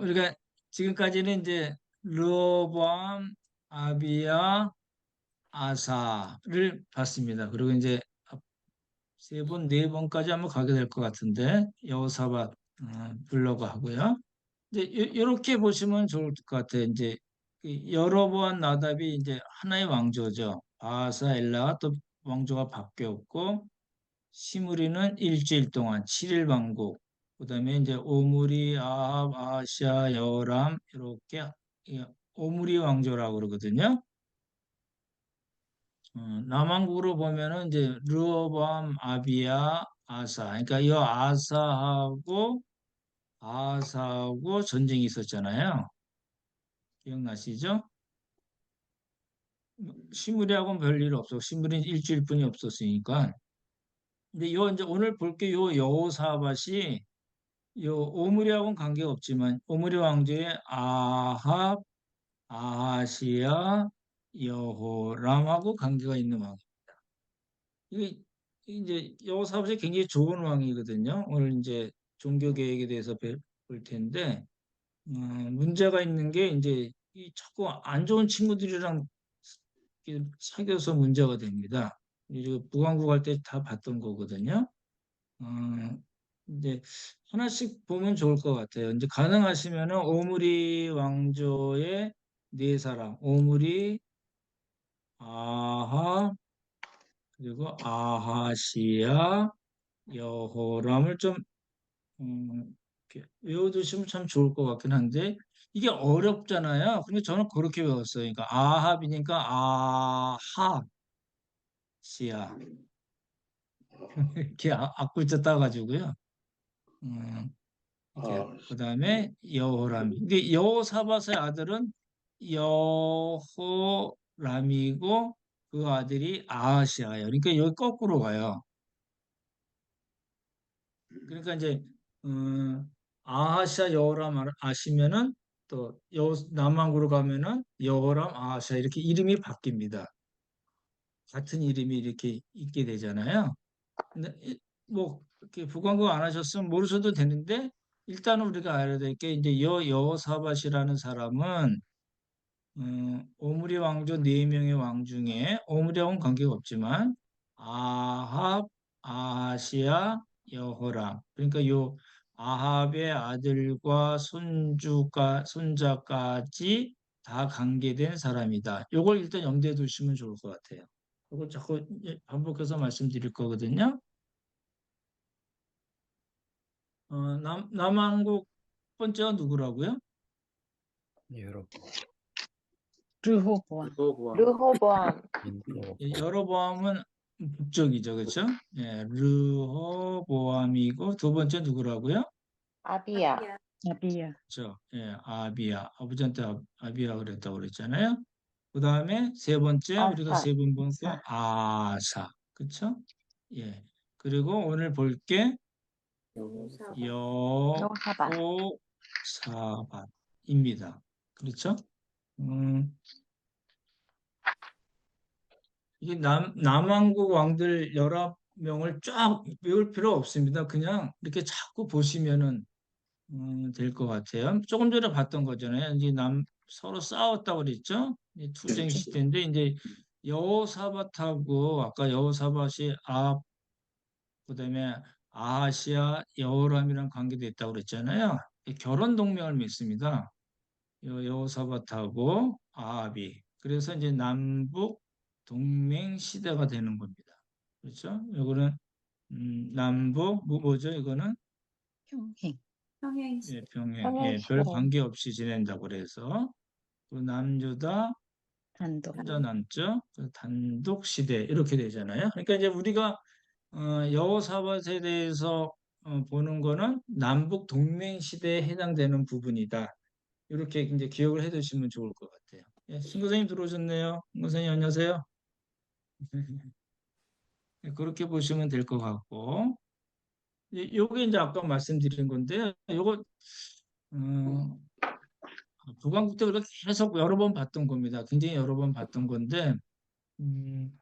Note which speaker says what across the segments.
Speaker 1: 우리가 지금까지는 이제 르호보암, 아비야, 아사를 봤습니다. 그리고 이제 세 번, 네 번까지 한번 가게 될 것 같은데 여호사밧 불러고 하고요. 이제 이렇게 보시면 좋을 것 같아요. 이제 그 여로보암 나답이 이제 하나의 왕조죠. 아사, 엘라가 또 왕조가 바뀌었고 시므리는 일주일 동안 7일 왕국. 그다음에 이제 오므리, 아합, 아하시아, 여호람 이렇게 오므리 왕조라고 그러거든요. 남왕국으로 보면은 이제 르호보암, 아비야, 아사. 그러니까 이 아사하고 전쟁이 있었잖아요. 기억나시죠? 시므리하고는 별일 없어. 시므리는 일주일뿐이 없었으니까. 근데 요 이제 오늘 볼 게 요 여호사밧이 요 오므리하고는 관계가 없지만 오므리 왕조의 아합, 아하시야, 여호람하고 관계가 있는 왕. 이게 이제 여호사밧이 굉장히 좋은 왕이거든요. 오늘 이제 종교 개혁에 대해서 볼 텐데 문제가 있는 게 이제 이 자꾸 안 좋은 친구들이랑 이렇게 사귀어서 문제가 됩니다. 이제 무관국 할 때 다 봤던 거거든요. 어, 이제 하나씩 보면 좋을 것 같아요. 이제 가능하시면은 오므리 왕조의 네 사람, 오므리, 아하, 그리고 아하시야, 여호람을 좀 이렇게 외워두시면 참 좋을 것 같긴 한데 이게 어렵잖아요. 근데 저는 그렇게 외웠어요. 그러니까 아합이니까 아하시야 이렇게 앞글자 따가지고요. 음, 이렇게
Speaker 2: 아,
Speaker 1: 그다음에 여호람. 근데 여호사밧의 아들은 여호람이고 그 아들이 아하시아예요. 그러니까 여기 거꾸로 가요. 그러니까 이제 아하시아 여호람 아시면은 또 남왕국으로 가면은 여호람 아하시아 이렇게 이름이 바뀝니다. 같은 이름이 이렇게 있게 되잖아요. 근데 뭐 이렇게 부관국 안 하셨으면 모르셔도 되는데 일단은 우리가 알아야 될 게 이제 여호사밧이라는 사람은 오므리 왕조 네 명의 왕 중에 오므리하고는 관계가 없지만 아합, 아하시아, 여호람 그러니까 요 아합의 아들과 손자까지 다 관계된 사람이다. 요걸 일단 염두에 두시면 좋을 것 같아요. 이걸 자꾸 반복해서 말씀드릴 거거든요. 남한국 번째가 누구라고요?
Speaker 3: 유럽
Speaker 4: 르호보암.
Speaker 2: 르호보암.
Speaker 5: 르호보암,
Speaker 3: 인도
Speaker 1: 여로보암은 북쪽이죠, 그렇죠? 예, 르호보암이고 두 번째 누구라고요?
Speaker 5: 아비야,
Speaker 4: 아비야.
Speaker 1: 그렇죠? 예, 아비야. 아버지한테 아비야 그랬다고 그랬잖아요. 그 다음에 세 번째 우리가
Speaker 5: 아사,
Speaker 1: 세 번 본 거 아사, 그렇죠? 예. 그리고 오늘 볼 게
Speaker 5: 여호사밧.
Speaker 1: 여호사밧입니다. 그렇죠? 음, 이게 남왕국 왕들 11명을 쫙 외울 필요 없습니다. 그냥 이렇게 자꾸 보시면은 될 것 같아요. 조금 전에 봤던 거잖아요. 이제 서로 싸웠다고 그랬죠? 이 투쟁
Speaker 2: 그렇죠.
Speaker 1: 시대인데 이제 여호사밧하고 아까 여호사밧이 그다음에 아하시아 여호람이랑 관계도 있다고 그랬잖아요. 이 결혼 동맹을 맺습니다. 여호사밧하고 아합이. 그래서 이제 남북 동맹 시대가 되는 겁니다. 그렇죠? 이거는 남북 뭐죠? 이거는
Speaker 4: 평행.
Speaker 1: 예, 병행. 예, 별
Speaker 5: 평행시대,
Speaker 1: 관계 없이 지낸다고 그래서 그 남유다
Speaker 4: 단독.
Speaker 1: 혼자 남죠. 그 단독 시대 이렇게 되잖아요. 그러니까 이제 우리가 여호사밧에 대해서 보는 거는 남북 동맹 시대에 해당되는 부분이다. 이렇게 이제 기억을 해두시면 좋을 것 같아요. 예, 신 선생님 들어오셨네요. 신 선생님 안녕하세요. 네, 그렇게 보시면 될 것 같고, 요게 이제 아까 말씀드린 건데, 요거 어, 부관국 때 우리가 계속 여러 번 봤던 겁니다. 굉장히 여러 번 봤던 건데, 음,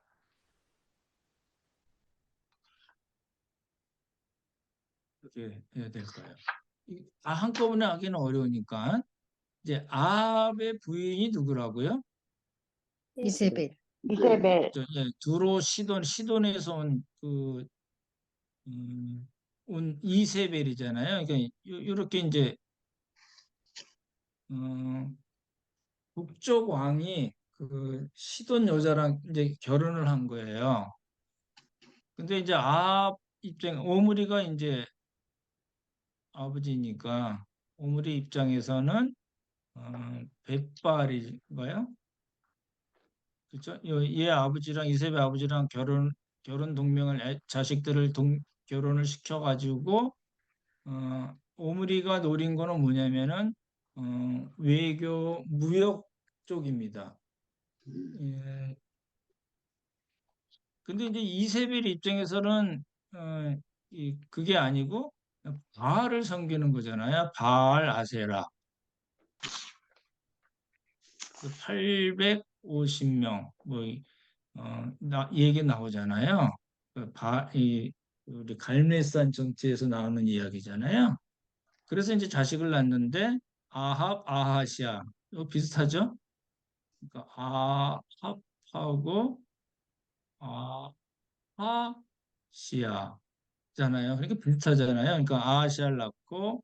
Speaker 1: 어떻게 해야 될까요? 다 한꺼번에 하기는 어려우니까 이제 아합의 부인이 누구라고요?
Speaker 4: 이세벨.
Speaker 5: 이세벨.
Speaker 1: 두로 시돈에서 온 이세벨이잖아요. 그러니까 이렇게 이제 어, 북쪽 왕이 그 시돈 여자랑 이제 결혼을 한 거예요. 근데 이제 아합 오므리가 이제 아버지니까 오므리 입장에서는 벳발인가요? 그렇죠? 얘 아버지랑 이세벨 아버지랑 결혼 동맹을 자식들을 결혼을 시켜가지고 오므리가 노린 거는 뭐냐면은 외교 무역 쪽입니다. 예. 근데 이제 이세벨 입장에서는 그게 아니고 바알을 섬기는 거잖아요. 바알 아세라. 850명 얘기 나오잖아요. 우리 갈멜산 정치에서 나오는 이야기잖아요. 그래서 이제 자식을 낳는데 아합, 아하시아 이거 비슷하죠? 그러니까 아합하고 아하시아잖아요. 그러니까 비슷하잖아요. 그러니까 아하시아를 낳고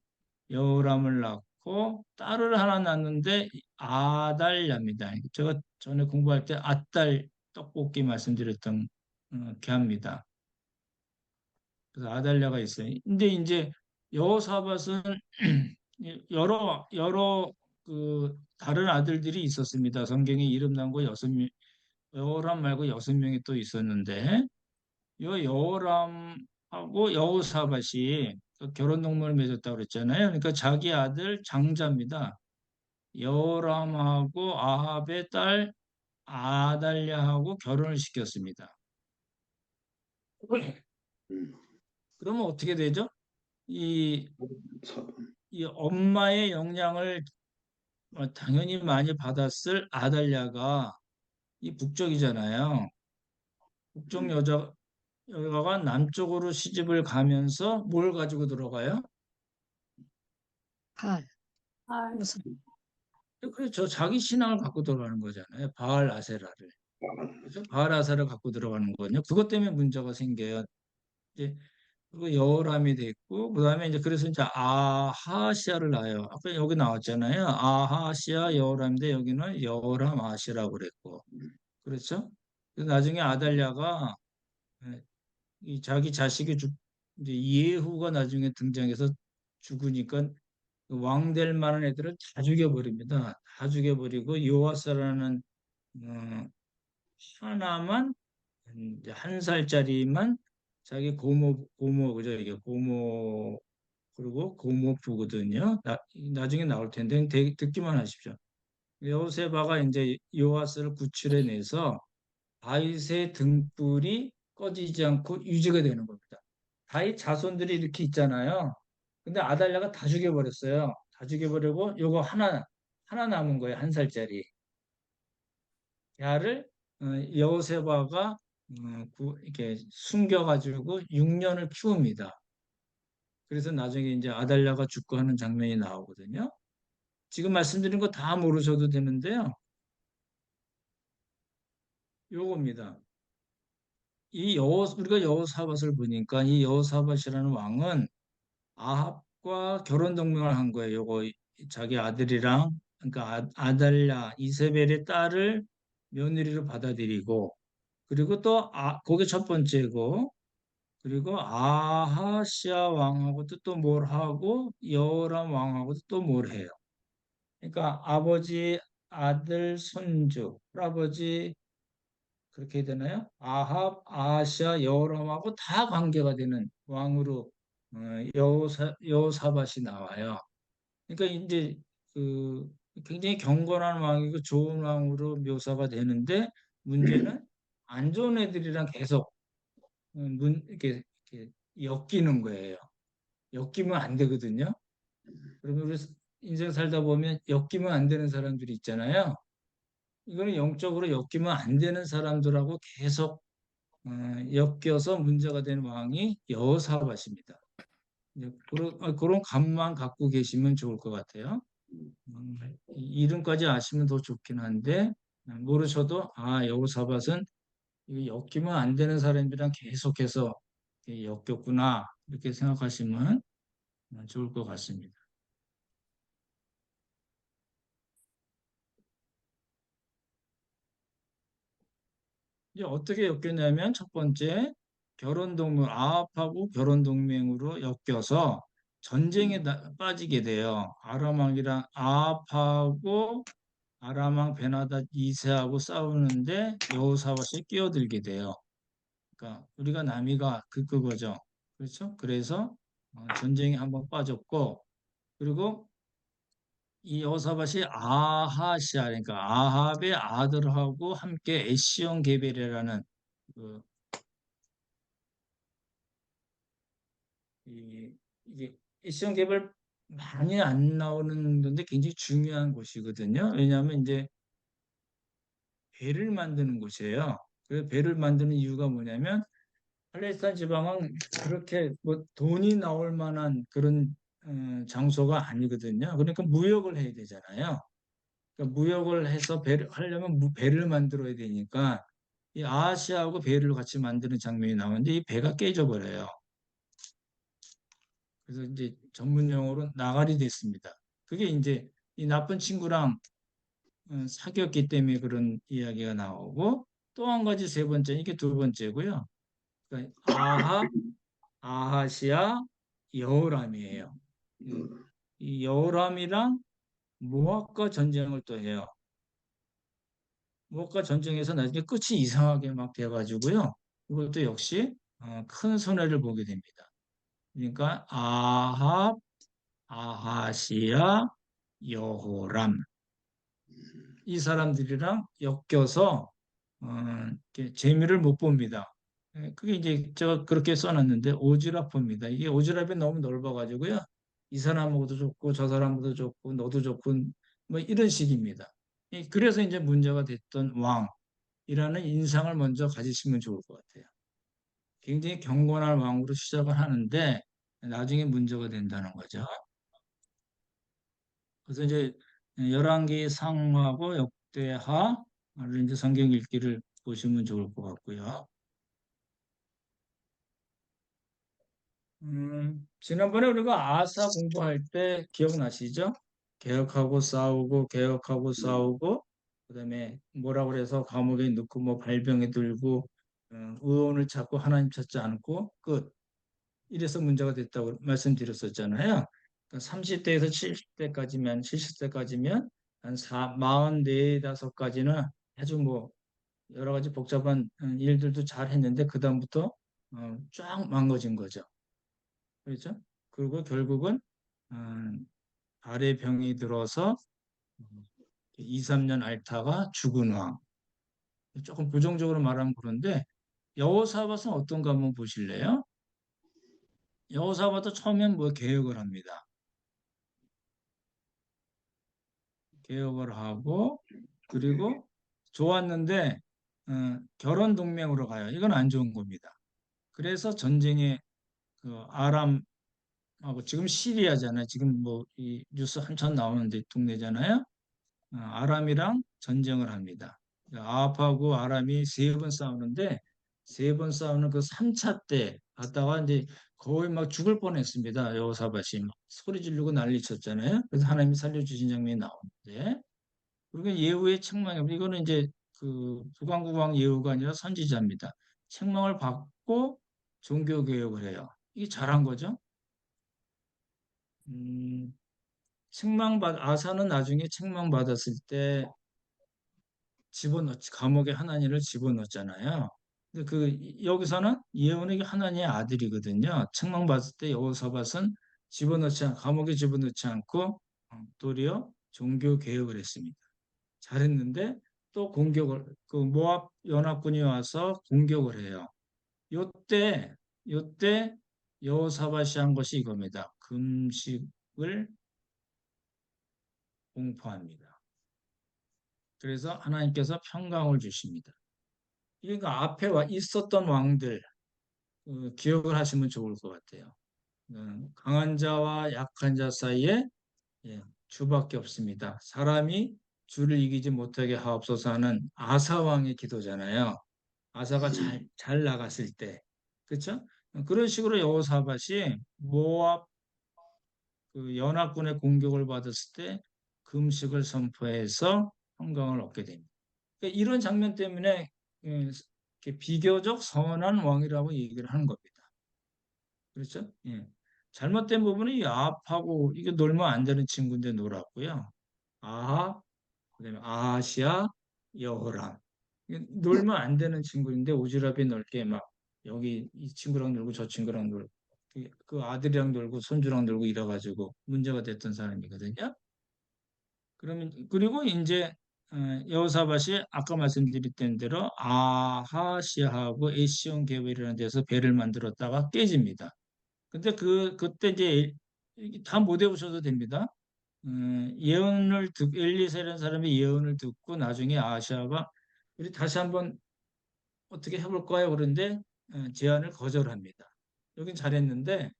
Speaker 1: 여호람을 낳고 딸을 하나 낳는데 아달랴입니다. 제가 전에 공부할 때 아딸 떡볶이 말씀드렸던 걔입니다. 그래서 아달랴가 있어요. 근데 이제 여호사밧은 여러 그 다른 아들들이 있었습니다. 성경에 이름 나온 거 6명, 여호람 말고 6명이 또 있었는데 요 여호람하고 여호사밧이 그 결혼 동맹을 맺었다고 그랬잖아요. 그러니까 자기 아들 장자입니다. 여호람하고 아합의 딸 아달랴하고 결혼을 시켰습니다.
Speaker 2: 음,
Speaker 1: 그러면 어떻게 되죠? 이,
Speaker 2: 4번.
Speaker 1: 이 엄마의 영향을 당연히 많이 받았을 아달랴가 이 북쪽이잖아요. 북쪽 여자가 남쪽으로 시집을 가면서 뭘 가지고 들어가요?
Speaker 4: 바알. 무슨
Speaker 1: 그렇죠. 자기 신앙을 갖고 들어가는 거잖아요. 바알 아세라를. 그렇죠? 바알 아세라를 갖고 들어가는 거거든요. 그것 때문에 문제가 생겨요. 이제 그리고 여호람이 됐고 그다음에 이제 그래서 이제 아하시아를 낳아요. 아까 여기 나왔잖아요. 아하시아 여호람인데 여기는 여호람 아시라고 그랬고 그렇죠? 그래서 나중에 아달랴가 예, 이 자기 자식이 이제 예후가 나중에 등장해서 죽으니까 왕될 만한 애들을 다 죽여버립니다. 다 죽여버리고 요아스라는 어, 하나만 이제 1살짜리만 자기 고모 그죠? 이게 고모 그리고 고모부거든요. 나중에 나올 텐데 듣기만 하십시오. 여호세바가 이제 요아스를 구출해내서 다윗의 등불이 꺼지지 않고 유지가 되는 겁니다. 다윗 자손들이 이렇게 있잖아요. 근데 아달랴가 다 죽여버렸어요. 다 죽여버리고 요거 하나 남은 거예요. 1살짜리. 야를 여호세바가 이렇게 숨겨가지고 6년을 키웁니다. 그래서 나중에 이제 아달랴가 죽고 하는 장면이 나오거든요. 지금 말씀드린 거 다 모르셔도 되는데요. 요겁니다. 우리가 여호사밧을 보니까 이 여호사밧이라는 왕은 아합과 결혼 동맹을 한 거예요. 요거 자기 아들이랑 그러니까 아달랴 이세벨의 딸을 며느리로 받아들이고 그리고 또 그게 첫 번째고 그리고 아하시아 왕하고도 또 뭘 하고 여호람 왕하고도 또 뭘 해요. 그러니까 아버지, 아들, 손주, 할아버지 그렇게 해야 되나요? 아합, 아하시아, 여호람하고 다 관계가 되는 왕으로 여호사밧이 나와요. 그러니까 이제 그 굉장히 경건한 왕이고 좋은 왕으로 묘사가 되는데 문제는 안 좋은 애들이랑 계속 이렇게 엮이는 거예요. 엮이면 안 되거든요. 그러면 우리 인생 살다 보면 엮이면 안 되는 사람들이 있잖아요. 이거는 영적으로 엮이면 안 되는 사람들하고 계속 엮여서 문제가 되는 왕이 여호사밧입니다. 그런 감만 갖고 계시면 좋을 것 같아요. 이 이름까지 아시면 더 좋긴 한데 모르셔도 여호사밧은 이 엮이면 안 되는 사람들이랑 계속해서 엮였구나 이렇게 생각하시면 좋을 것 같습니다. 이제 어떻게 엮였냐면 첫 번째 아합하고 결혼 동맹으로 엮여서 전쟁에 빠지게 돼요. 아람왕이랑 아합하고 아람왕 베나닷 2세하고 싸우는데 여호사밧이 끼어들게 돼요. 그러니까 우리가 남이가 그거죠. 그렇죠? 그래서 전쟁에 한번 빠졌고 그리고 이 여호사밧이 아하시아 그러니까 아합의 아들하고 함께 에시온 게벨이라는 그 이게 에시온 게벨 많이 안 나오는 건데 굉장히 중요한 곳이거든요. 왜냐하면 이제 배를 만드는 곳이에요. 그 배를 만드는 이유가 뭐냐면 팔레스타인 지방은 그렇게 뭐 돈이 나올 만한 그런 장소가 아니거든요. 그러니까 무역을 해야 되잖아요. 그러니까 무역을 해서 배를 하려면 배를 만들어야 되니까 이 아시아하고 배를 같이 만드는 장면이 나오는데 이 배가 깨져 버려요. 그래서 이제 전문 용어로 나가리 됐습니다. 그게 이제 이 나쁜 친구랑 사귀었기 때문에 그런 이야기가 나오고 또 한 가지 세 번째 이게 두 번째고요. 그러니까 아하시아, 여호람이에요. 이 여호람이랑 모압과 전쟁을 또 해요. 모압과 전쟁에서 나중에 끝이 이상하게 막 돼가지고요. 이것도 역시 큰 손해를 보게 됩니다. 그러니까 아하시아, 여호람 이 사람들이랑 엮여서 이렇게 재미를 못 봅니다. 그게 이제 제가 그렇게 써놨는데 오지랖입니다. 이게 오지랖이 너무 넓어가지고요. 이 사람하고도 좋고 저 사람하고도 좋고 너도 좋고 뭐 이런 식입니다. 그래서 이제 문제가 됐던 왕이라는 인상을 먼저 가지시면 좋을 것 같아요. 굉장히 경건한 왕으로 시작을 하는데 나중에 문제가 된다는 거죠. 그래서 이제 열왕기 상하고 역대하를 이제 성경 읽기를 보시면 좋을 것 같고요. 지난번에 우리가 아사 공부할 때 기억나시죠? 개혁하고 싸우고, 그다음에 뭐라 그래서 감옥에 넣고 뭐 발병에 들고 의원을 찾고 하나님 찾지 않고 끝. 이래서 문제가 됐다고 말씀드렸었잖아요. 그러니까 30대에서 70대까지면 70세까지면 한 44, 5까지는 아주 뭐 여러 가지 복잡한 일들도 잘 했는데 그다음부터 쫙 망가진 거죠. 그렇죠? 그리고 결국은 발에 병이 들어서 2, 3년 앓다가 죽은 왕. 조금 부정적으로 말하면 그런데 여호사밧은 어떤가 한번 보실래요? 여호사밧도 처음엔 뭐 개혁을 합니다. 개혁을 하고 그리고 좋았는데 결혼 동맹으로 가요. 이건 안 좋은 겁니다. 그래서 전쟁에 아람하고 지금 시리아잖아요. 지금 뭐 이 뉴스 한참 나오는데 동네잖아요. 아람이랑 전쟁을 합니다. 아합하고 아람이 세 번 싸우는데 세 번 싸우는 그 3차 때 갔다가 이제 거의 막 죽을 뻔했습니다. 여호사밧이 막 소리 지르고 난리 쳤잖아요. 그래서 하나님이 살려주신 장면이 나오는데 그리고 예후의 책망이 이거는 이제 그 북왕국왕 예후가 아니라 선지자입니다. 책망을 받고 종교 개혁을 해요. 이게 잘한 거죠. 음, 아사는 나중에 책망받았을 때 집어넣지 감옥에 하나님을 집어넣었잖아요. 근데 여기서는 예언이 하나님의 아들이거든요. 책망받을 때 여호사밧은 감옥에 집어넣지 않고 도리어 종교 개혁을 했습니다. 잘했는데 또 그 모압 연합군이 와서 공격을 해요. 요때 여호사밧이 한 것이 이겁니다. 금식을 공포합니다. 그래서 하나님께서 평강을 주십니다. 그러니까 앞에 있었던 왕들 기억을 하시면 좋을 것 같아요. 강한 자와 약한 자 사이에 주밖에 없습니다. 사람이 주를 이기지 못하게 하옵소서 하는 아사 왕의 기도잖아요. 아사가 잘 나갔을 때, 그렇죠? 그런 식으로 여호사밧이 모압 그 연합군의 공격을 받았을 때 금식을 선포해서 평강을 얻게 됩니다. 그러니까 이런 장면 때문에 이렇게 비교적 선한 왕이라고 얘기를 하는 겁니다. 그렇죠? 예. 잘못된 부분은 이 아합하고 이게 놀면 안 되는 친구인데 놀았고요. 아합, 그다음에 아하시아, 여호람. 이게 놀면 안 되는 친구인데 오지랖이 넓게 막 여기 이 친구랑 놀고 저 친구랑 놀고 그 아들이랑 놀고 손주랑 놀고 이래가지고 문제가 됐던 사람이거든요. 그러면 그리고 이제 여호사밧이 아까 말씀드렸던 대로 아하시아하고 에시온 계별이라는 데서 배를 만들었다가 깨집니다. 근데 그때 이제 다 못 외우셔도 됩니다. 예언을 듣 엘리사라는 사람의 예언을 듣고 나중에 아시아가 우리 다시 한번 어떻게 해볼까요? 그런데 제안을 거절합니다. 여긴 잘했는데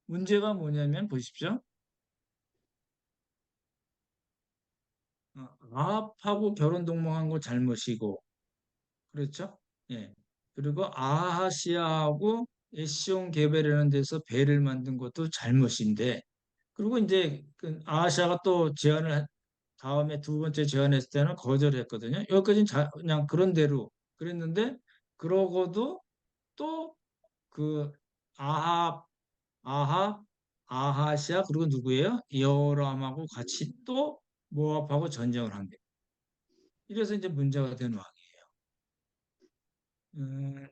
Speaker 1: 문제가 뭐냐면 보십시오. 아합하고 결혼 동맹한 거 잘못이고 그렇죠? 예. 그리고 아하시아하고 에시온 게벨이라는 데서 배를 만든 것도 잘못인데 그리고 이제 그 아하시아가 또 다음에 두 번째 제안했을 때는 거절했거든요. 여기까지는 그냥 그런 대로 그랬는데 그러고도 또 그 아합, 아합, 아하시아 그리고 누구예요? 여호람하고 같이 또 모압하고 전쟁을 합니다. 이래서 이제 문제가 된 왕이에요. 음,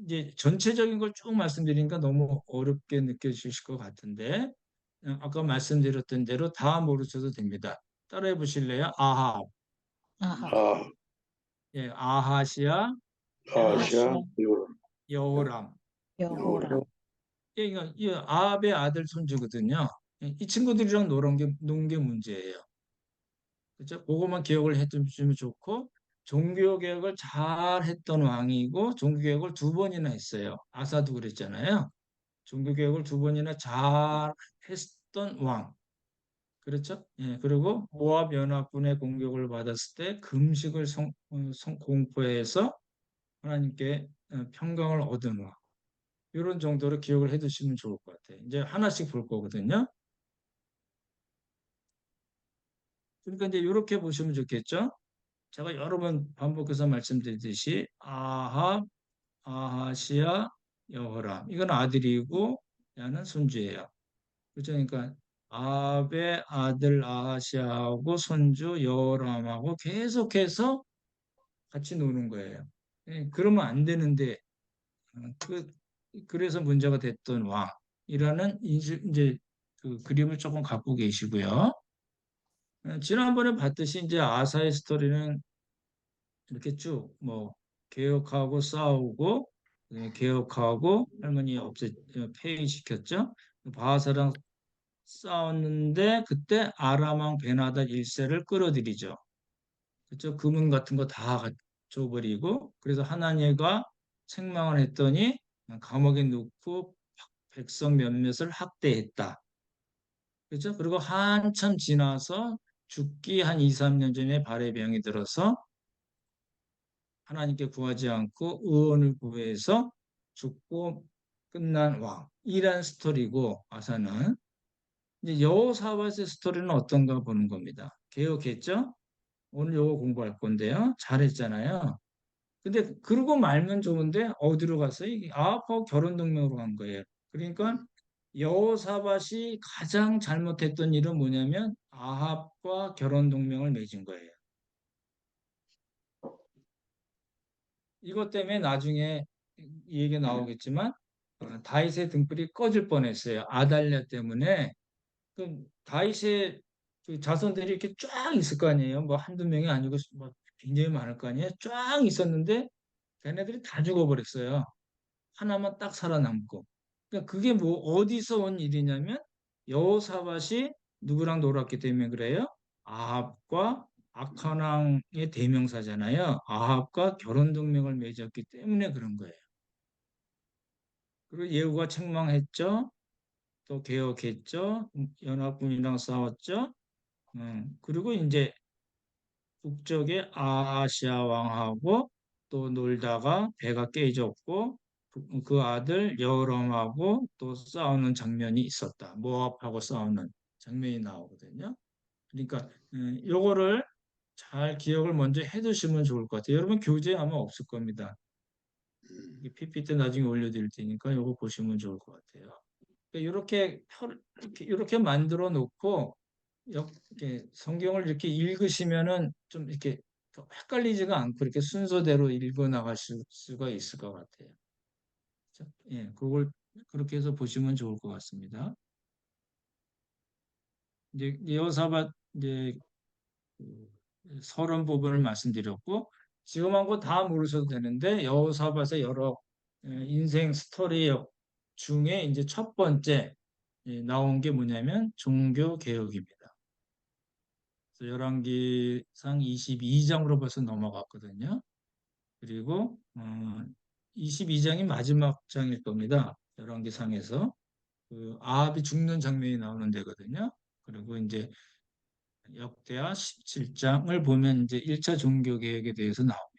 Speaker 1: 이제 전체적인 걸 쭉 말씀드리니까 너무 어렵게 느껴지실 것 같은데 아까 말씀드렸던 대로 다 모르셔도 됩니다. 따라해 보실래요? 아합,
Speaker 4: 아하,
Speaker 3: 아,
Speaker 1: 예, 아하시아,
Speaker 3: 아시아, 요람,
Speaker 1: 여호람.
Speaker 4: 여호람,
Speaker 1: 예, 그러니까 이 아합의 아들 손주거든요. 이 친구들이랑 논 게 문제예요. 그죠? 그것만 기억을 해두시면 좋고 종교 개혁을 잘 했던 왕이고 종교 개혁을 두 번이나 했어요. 아사도 그랬잖아요. 종교 개혁을 두 번이나 잘 했던 왕. 그렇죠? 예, 그리고 모압 연합군의 공격을 받았을 때 금식을 공포해서 하나님께 평강을 얻은 왕. 이런 정도로 기억을 해두시면 좋을 것 같아요. 이제 하나씩 볼 거거든요. 그러니까 이제 이렇게 보시면 좋겠죠? 제가 여러 번 반복해서 말씀드렸듯이 아합, 아하시아, 여호람 이건 아들이고 야는 손주예요. 그렇죠? 그러니까 아합의 아들 아하시아하고 손주 여호람하고 계속해서 같이 노는 거예요. 그러면 안 되는데 어, 그 그래서 문제가 됐던 왕이라는 이제 그 그림을 조금 갖고 계시고요. 지난번에 봤듯이 이제 아사의 스토리는 이렇게 쭉 뭐 개혁하고 싸우고 개혁하고 할머니 폐위시켰죠. 바하사랑 싸웠는데 그때 아람 왕 베나다 1세를 끌어들이죠. 그죠? 금은 같은 거 다 줘버리고 그래서 하나님과 책망을 했더니 감옥에 넣고 백성 몇몇을 학대했다. 그죠? 그리고 한참 지나서 죽기 한 2, 3년 전에 발에 병이 들어서 하나님께 구하지 않고 의원을 구해서 죽고 끝난 왕이란 스토리고 아사는 이제 여호사밧의 스토리는 어떤가 보는 겁니다. 개혁했죠? 오늘 요거 공부할 건데요. 잘했잖아요. 근데 그러고 말면 좋은데 어디로 갔어요? 아합하고 결혼 동맹으로 간 거예요. 그러니까 여호사밧이 가장 잘못했던 일은 뭐냐면 아합과 결혼 동맹을 맺은 거예요. 이것 때문에 나중에 이 얘기 나오겠지만 다윗의 등불이 꺼질 뻔했어요. 아달랴 때문에. 그 다윗의 그 자손들이 이렇게 쫙 있을 거 아니에요. 뭐 한두 명이 아니고 뭐 굉장히 많을 거 아니에요. 쫙 있었는데 걔네들이 다 죽어버렸어요. 하나만 딱 살아남고. 그러니까 그게 뭐 어디서 온 일이냐면 여호사밧이 누구랑 놀았기 때문에 그래요. 아합과 악한 왕의 대명사잖아요. 아합과 결혼 동맹을 맺었기 때문에 그런 거예요. 그리고 예후가 책망했죠. 또 개혁했죠. 연합군이랑 싸웠죠. 그리고 이제 북쪽에 아시아 왕하고 또 놀다가 배가 깨졌고 그 아들 여호람하고 또 싸우는 장면이 있었다. 모압하고 싸우는 장면이 나오거든요. 그러니까 요거를 잘 기억을 먼저 해두시면 좋을 것 같아요. 여러분 교재 아마 없을 겁니다. 이 PPT 나중에 올려드릴 테니까 요거 보시면 좋을 것 같아요. 이렇게 이렇게 만들어 놓고 이렇게 성경을 이렇게 읽으시면은 좀 이렇게 더 헷갈리지가 않고 이렇게 순서대로 읽어 나가실 수가 있을 것 같아요. 자, 예, 그걸 그렇게 해서 보시면 좋을 것 같습니다. 이제 여호사밧 이제 그 서론 부분을 말씀드렸고 지금 한 거 다 모르셔도 되는데 여호사밧의 여러 인생 스토리 중에 이제 첫 번째 나온 게 뭐냐면 종교 개혁입니다. 그래서 열왕기상 22장으로 벌써 넘어갔거든요. 그리고 22장이 마지막 장일 겁니다. 열왕기상에서 그 아합이 죽는 장면이 나오는 데거든요. 그리고 이제 역대하 17장을 보면 이제 1차 종교 개혁에 대해서 나옵니다.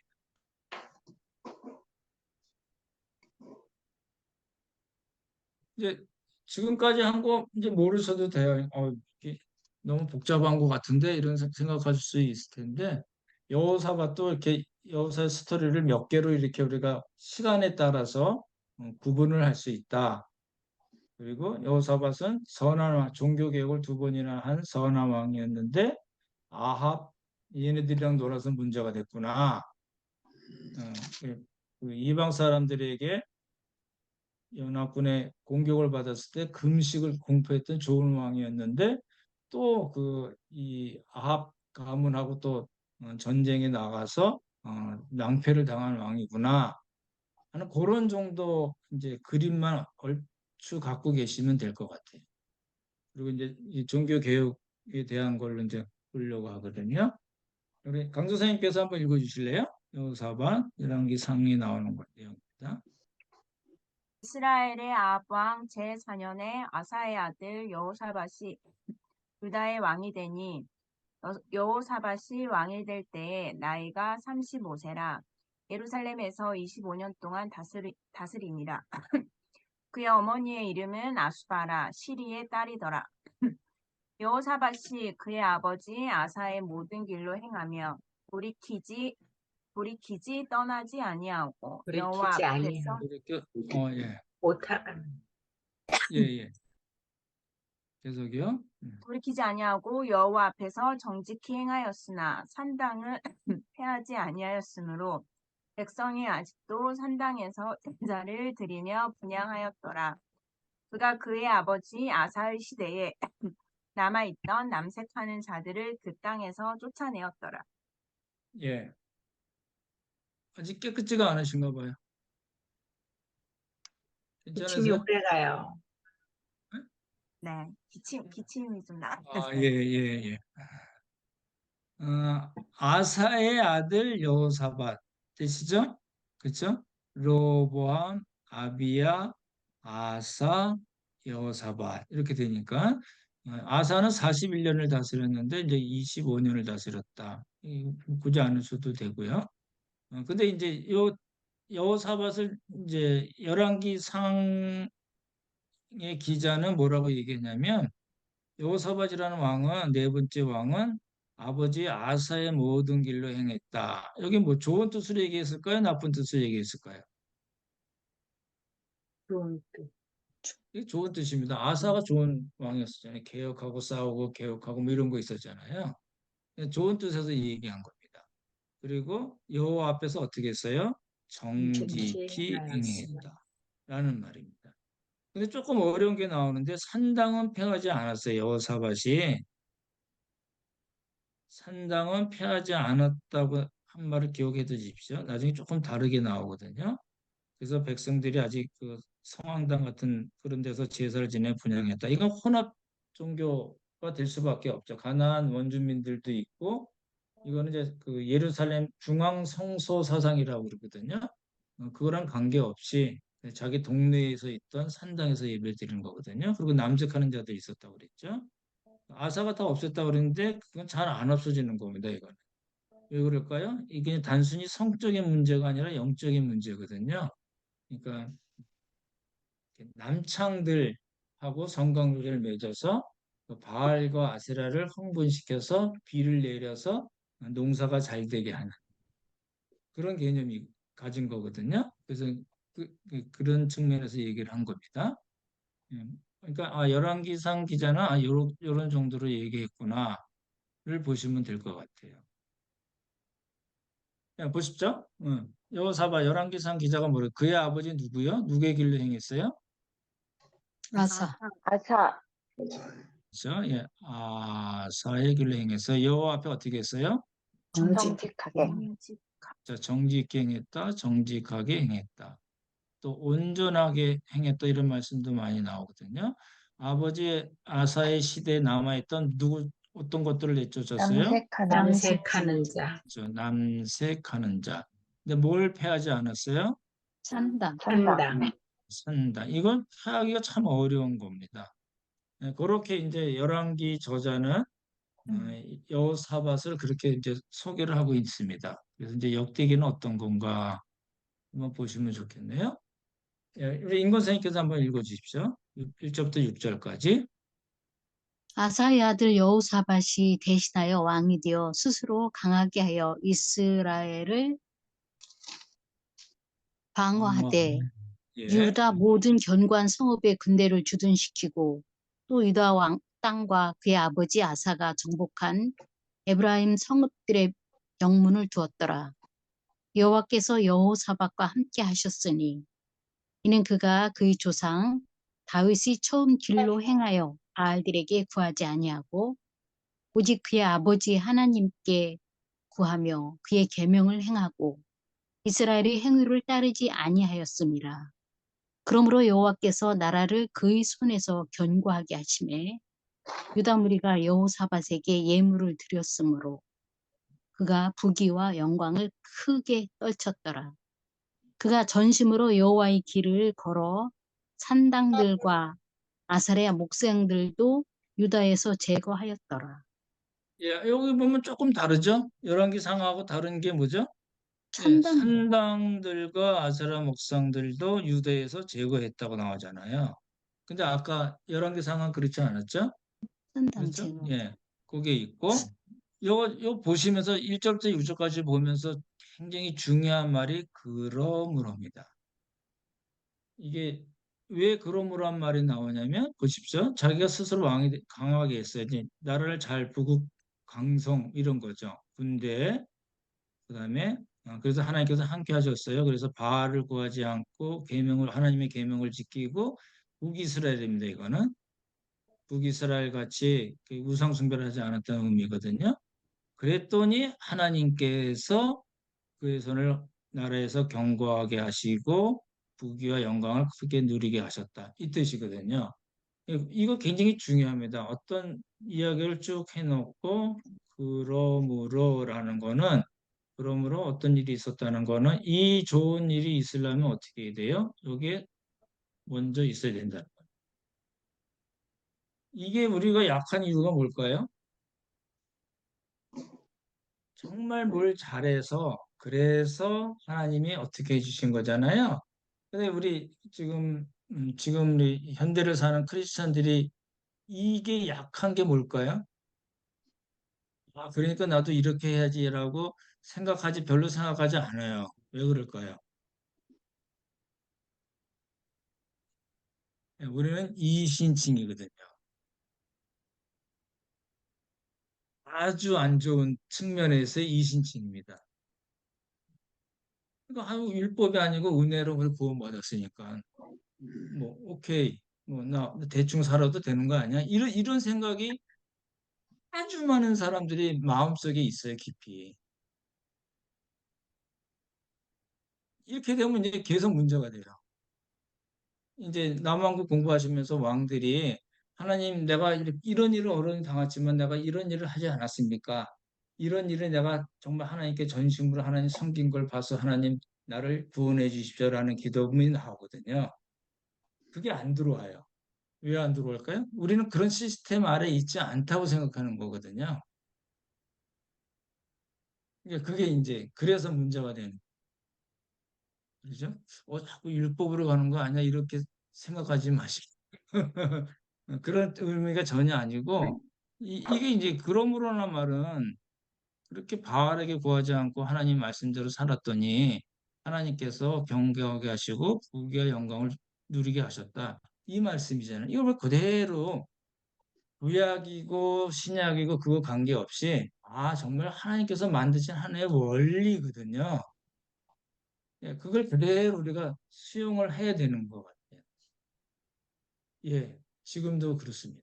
Speaker 1: 이제 지금까지 한 거 이제 모르셔도 돼요. 이게 너무 복잡한 것 같은데 이런 생각하실 수 있을 텐데 여호사가 또 이렇게 여호사의 스토리를 몇 개로 이렇게 우리가 시간에 따라서 구분을 할 수 있다. 그리고 여호사밧은 선한 왕, 종교 개혁을 두 번이나 한 선한 왕이었는데 아합 얘네들이랑 놀아서 문제가 됐구나. 그 이방 사람들에게 연합군의 공격을 받았을 때 금식을 공포했던 좋은 왕이었는데 또 그 이 아합 가문하고 또 전쟁에 나가서 낭패를 당한 왕이구나 하는 그런 정도 이제 그림만 얼추 갖고 계시면 될 것 같아요. 그리고 이제 이 종교 개혁에 대한 걸로 이제 보려고 하거든요. 우리 강 선생님께서 한번 읽어주실래요? 여호사밧 열왕기 상에 나오는 것 내용입니다.
Speaker 2: 이스라엘의 아합 왕 제4년에 아사의 아들 여호사밧이 유다의 왕이 되니 여호사밧이 왕이 될 때에 나이가 35세라 예루살렘에서 25년 동안 다스리니라. 그의 어머니의 이름은 아수바라 시리의 딸이더라. 여호사밧이 그의 아버지 아사의 모든 길로 행하며 돌이키지 떠나지 아니하고 여호와
Speaker 4: 돌이키지
Speaker 2: 앞에서
Speaker 4: 아니하고
Speaker 1: 이렇게 예.
Speaker 4: 못하는
Speaker 1: 예, 예. 계속이요.
Speaker 2: 돌이키지 아니하고 여호와 앞에서 정직히 행하였으나 산당을 패하지 아니하였으므로 백성이 아직도 산당에서 제사를 드리며 분향하였더라. 그가 그의 아버지 아사의 시대에 남아있던 남색하는 자들을 그 땅에서 쫓아내었더라.
Speaker 1: 예. 아직 깨끗지가 않으신가 봐요.
Speaker 4: 기침이
Speaker 1: 괜찮으세요?
Speaker 4: 오래 가요.
Speaker 2: 네, 기침이 좀
Speaker 1: 예,
Speaker 2: 나왔어요.
Speaker 1: 예, 예. 아사의 아들 여호사밧 되시죠? 그렇죠? 로보암, 아비야, 아사, 여호사밧 이렇게 되니까 아사는 41년을 다스렸는데 이제 25년을 다스렸다. 굳이 안 써도 되고요. 근데 이제 요 여호사밧을 이제 열왕기 상의 기자는 뭐라고 얘기했냐면 여호사밧이라는 왕은 네 번째 왕은 아버지 아사의 모든 길로 행했다. 여기 뭐 좋은 뜻으로 얘기했을까요? 나쁜 뜻으로 얘기했을까요?
Speaker 4: 좋은 뜻.
Speaker 1: 이게 좋은 뜻입니다. 아사가 좋은 왕이었잖아요. 개혁하고 싸우고 개혁하고 뭐 이런 거 있었잖아요. 좋은 뜻에서 얘기한 겁니다. 그리고 여호와 앞에서 어떻게 했어요?
Speaker 4: 정직히
Speaker 1: 정직히
Speaker 4: 행하였으나
Speaker 1: 행했다. 라는 말입니다. 근데 조금 어려운 게 나오는데 산당은 패하지 않았어요. 여호사밧이. 산당은 패하지 않았다고 한 말을 기억해 두십시오. 나중에 조금 다르게 나오거든요. 그래서 백성들이 아직 그 성황당 같은 그런 데서 제사를 지내 분양했다. 이건 혼합 종교가 될 수밖에 없죠. 가나안 원주민들도 있고 이거는 이제 그 예루살렘 중앙 성소 사상이라고 그러거든요. 그거랑 관계없이 자기 동네에서 있던 산당에서 예배를 드리는 거거든요. 그리고 남색하는 자들이 있었다고 그랬죠. 아사가 다 없앴다고 그랬는데 그건 잘 안 없어지는 겁니다, 이거는. 왜 그럴까요? 이게 단순히 성적인 문제가 아니라 영적인 문제거든요. 그러니까 남창들하고 성관계를 맺어서 그 바알과 아세라를 흥분시켜서 비를 내려서 농사가 잘 되게 하는 그런 개념이 가진 거거든요. 그래서 그런 측면에서 얘기를 한 겁니다. 그러니까 열왕기상 기자는 요런 정도로 얘기했구나를 보시면 될 것 같아요. 보십시오. 여호사밧 열왕기상 기자가 뭐래? 그의 아버지 누구요? 누구의 길로 행했어요?
Speaker 4: 아사.
Speaker 5: 아사.
Speaker 1: 그렇죠? 예, 아사의 길로 행했어요. 여호와 앞에 어떻게 했어요?
Speaker 5: 정직하게.
Speaker 2: 정직.
Speaker 1: 자, 정직하게 행했다, 정직하게 행했다. 또 온전하게 행했다 이런 말씀도 많이 나오거든요. 아버지 아사의 시대에 남아있던 어떤 것들을 내쫓았어요?
Speaker 4: 남색하는 자.
Speaker 1: 남색하는 자. 근데 뭘 패하지 않았어요?
Speaker 5: 산당.
Speaker 4: 산당.
Speaker 1: 산다. 이건 패하기가 참 어려운 겁니다. 그렇게 이제 열왕기 저자는 여호사밧을 그렇게 이제 소개를 하고 있습니다. 그래서 이제 역대기는 어떤 건가 한번 보시면 좋겠네요. 우리 인권 선생님께서 한번 읽어주십시오. 1절부터 6절까지.
Speaker 6: 아사의 아들 여호사밧이 대신하여 왕이 되어 스스로 강하게 하여 이스라엘을 방어하되
Speaker 1: 예.
Speaker 6: 유다 모든 견고한 성읍에 군대를 주둔시키고 또 유다 왕 땅과 그의 아버지 아사가 정복한 에브라임 성읍들의 영문을 두었더라. 여호와께서 여호사밧과 함께 하셨으니 이는 그가 그의 조상 다윗이 처음 길로 행하여 바알들에게 구하지 아니하고 오직 그의 아버지 하나님께 구하며 그의 계명을 행하고 이스라엘의 행위를 따르지 아니하였음이라. 그러므로 여호와께서 나라를 그의 손에서 견고하게 하심에 유다 무리가 여호사밧에게 예물을 드렸으므로 그가 부귀와 영광을 크게 떨쳤더라. 그가 전심으로 여호와의 길을 걸어 산당들과 아사랴 목생들도 유다에서 제거하였더라.
Speaker 1: 예, 여기 보면 조금 다르죠? 열왕기상하고 다른 게 뭐죠?
Speaker 6: 산당.
Speaker 1: 산당들과 아세라 목상들도 유대에서 제거했다고 나오잖아요. 근데 아까 열왕기상은 그렇지 않았죠?
Speaker 6: 산당
Speaker 1: 그렇죠?
Speaker 6: 제거.
Speaker 1: 예, 그게 있고 요 보시면서 1절부터 6절까지 보면서 굉장히 중요한 말이 그러므로입니다. 이게 왜 그러므로란 말이 나오냐면 보십시오. 자기가 스스로 왕이 강하게 했어야지 나라를 잘 부국 강성 이런 거죠. 군대 그다음에 그래서 하나님께서 함께 하셨어요. 그래서 바알을 구하지 않고 하나님의 계명을 지키고 북이스라엘입니다. 이거는 북이스라엘 같이 그 우상 숭배를 하지 않았다는 의미거든요. 그랬더니 하나님께서 그의 손을 나라에서 견고하게 하시고 부귀와 영광을 크게 누리게 하셨다. 이 뜻이거든요. 이거 굉장히 중요합니다. 어떤 이야기를 쭉 해놓고 그러므로 어떤 일이 있었다는 거는 이 좋은 일이 있으려면 어떻게 돼요? 여기에 먼저 있어야 된다. 이게 우리가 약한 이유가 뭘까요? 정말 뭘 잘해서 그래서 하나님이 어떻게 해주신 거잖아요. 근데 우리 지금 우리 현대를 사는 크리스천들이 이게 약한 게 뭘까요? 그러니까 나도 이렇게 해야지라고 별로 생각하지 않아요. 왜 그럴까요? 우리는 이신칭이거든요. 아주 안 좋은 측면에서의 이신칭입니다. 그러니까 율법이 아니고 은혜로 우리 구원받았으니까 뭐 오케이 뭐 나 대충 살아도 되는 거 아니야? 이런 생각이 아주 많은 사람들이 마음속에 있어요, 깊이. 이렇게 되면 이제 계속 문제가 돼요. 이제 남왕국 공부하시면서 왕들이 하나님 내가 이런 일을 어려움을 당했지만 내가 이런 일을 하지 않았습니까? 이런 일을 내가 정말 하나님께 전심으로 하나님 섬긴 걸 봐서 하나님 나를 구원해 주십시오라는 기도문이 나오거든요. 그게 안 들어와요. 왜 안 들어올까요? 우리는 그런 시스템 아래 있지 않다고 생각하는 거거든요. 그러니까 그게 이제 그래서 문제가 되는 거죠. 자꾸 율법으로 가는 거 아니야? 이렇게 생각하지 마시고. 그런 의미가 전혀 아니고 이게 이제 그러므로나 말은 그렇게 바알에게 구하지 않고 하나님 말씀대로 살았더니 하나님께서 경배하게 하시고 부귀와 영광을 누리게 하셨다. 이 말씀이잖아요. 이걸 그대로 구약이고 신약이고 그거 관계없이 정말 하나님께서 만드신 하나의 원리거든요. 예, 그걸 그대로 우리가 수용을 해야 되는 것 같아요. 예, 지금도 그렇습니다.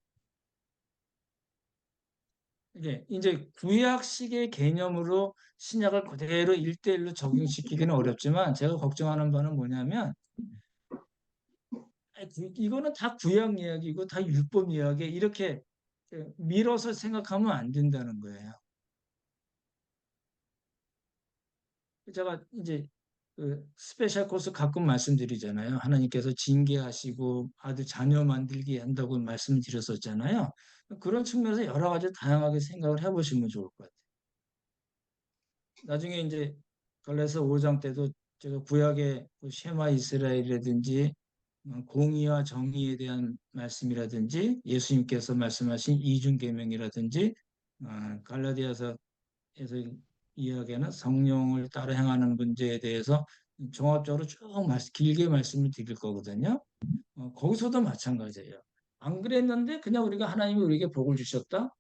Speaker 1: 이제 구약식의 개념으로 신약을 그대로 일대일로 적용시키기는 어렵지만 제가 걱정하는 바는 뭐냐면 이거는 다 구약 이야기고 다 율법 이야기 이렇게 밀어서 생각하면 안 된다는 거예요. 제가 이제 그 스페셜 코스 가끔 말씀드리잖아요. 하나님께서 징계하시고 아들 자녀 만들게 한다고 말씀드렸었잖아요. 그런 측면에서 여러 가지 다양하게 생각을 해보시면 좋을 것 같아요. 나중에 이제 갈라디아서 5장 때도 제가 구약의 그 쉐마 이스라엘이라든지 공의와 정의에 대한 말씀이라든지 예수님께서 말씀하신 이중계명이라든지 갈라디아서에서 이야기하는 성령을 따라 행하는 문제에 대해서 종합적으로 쭉 길게 말씀을 드릴 거거든요. 거기서도 마찬가지예요. 안 그랬는데 그냥 우리가 하나님이 우리에게 복을 주셨다?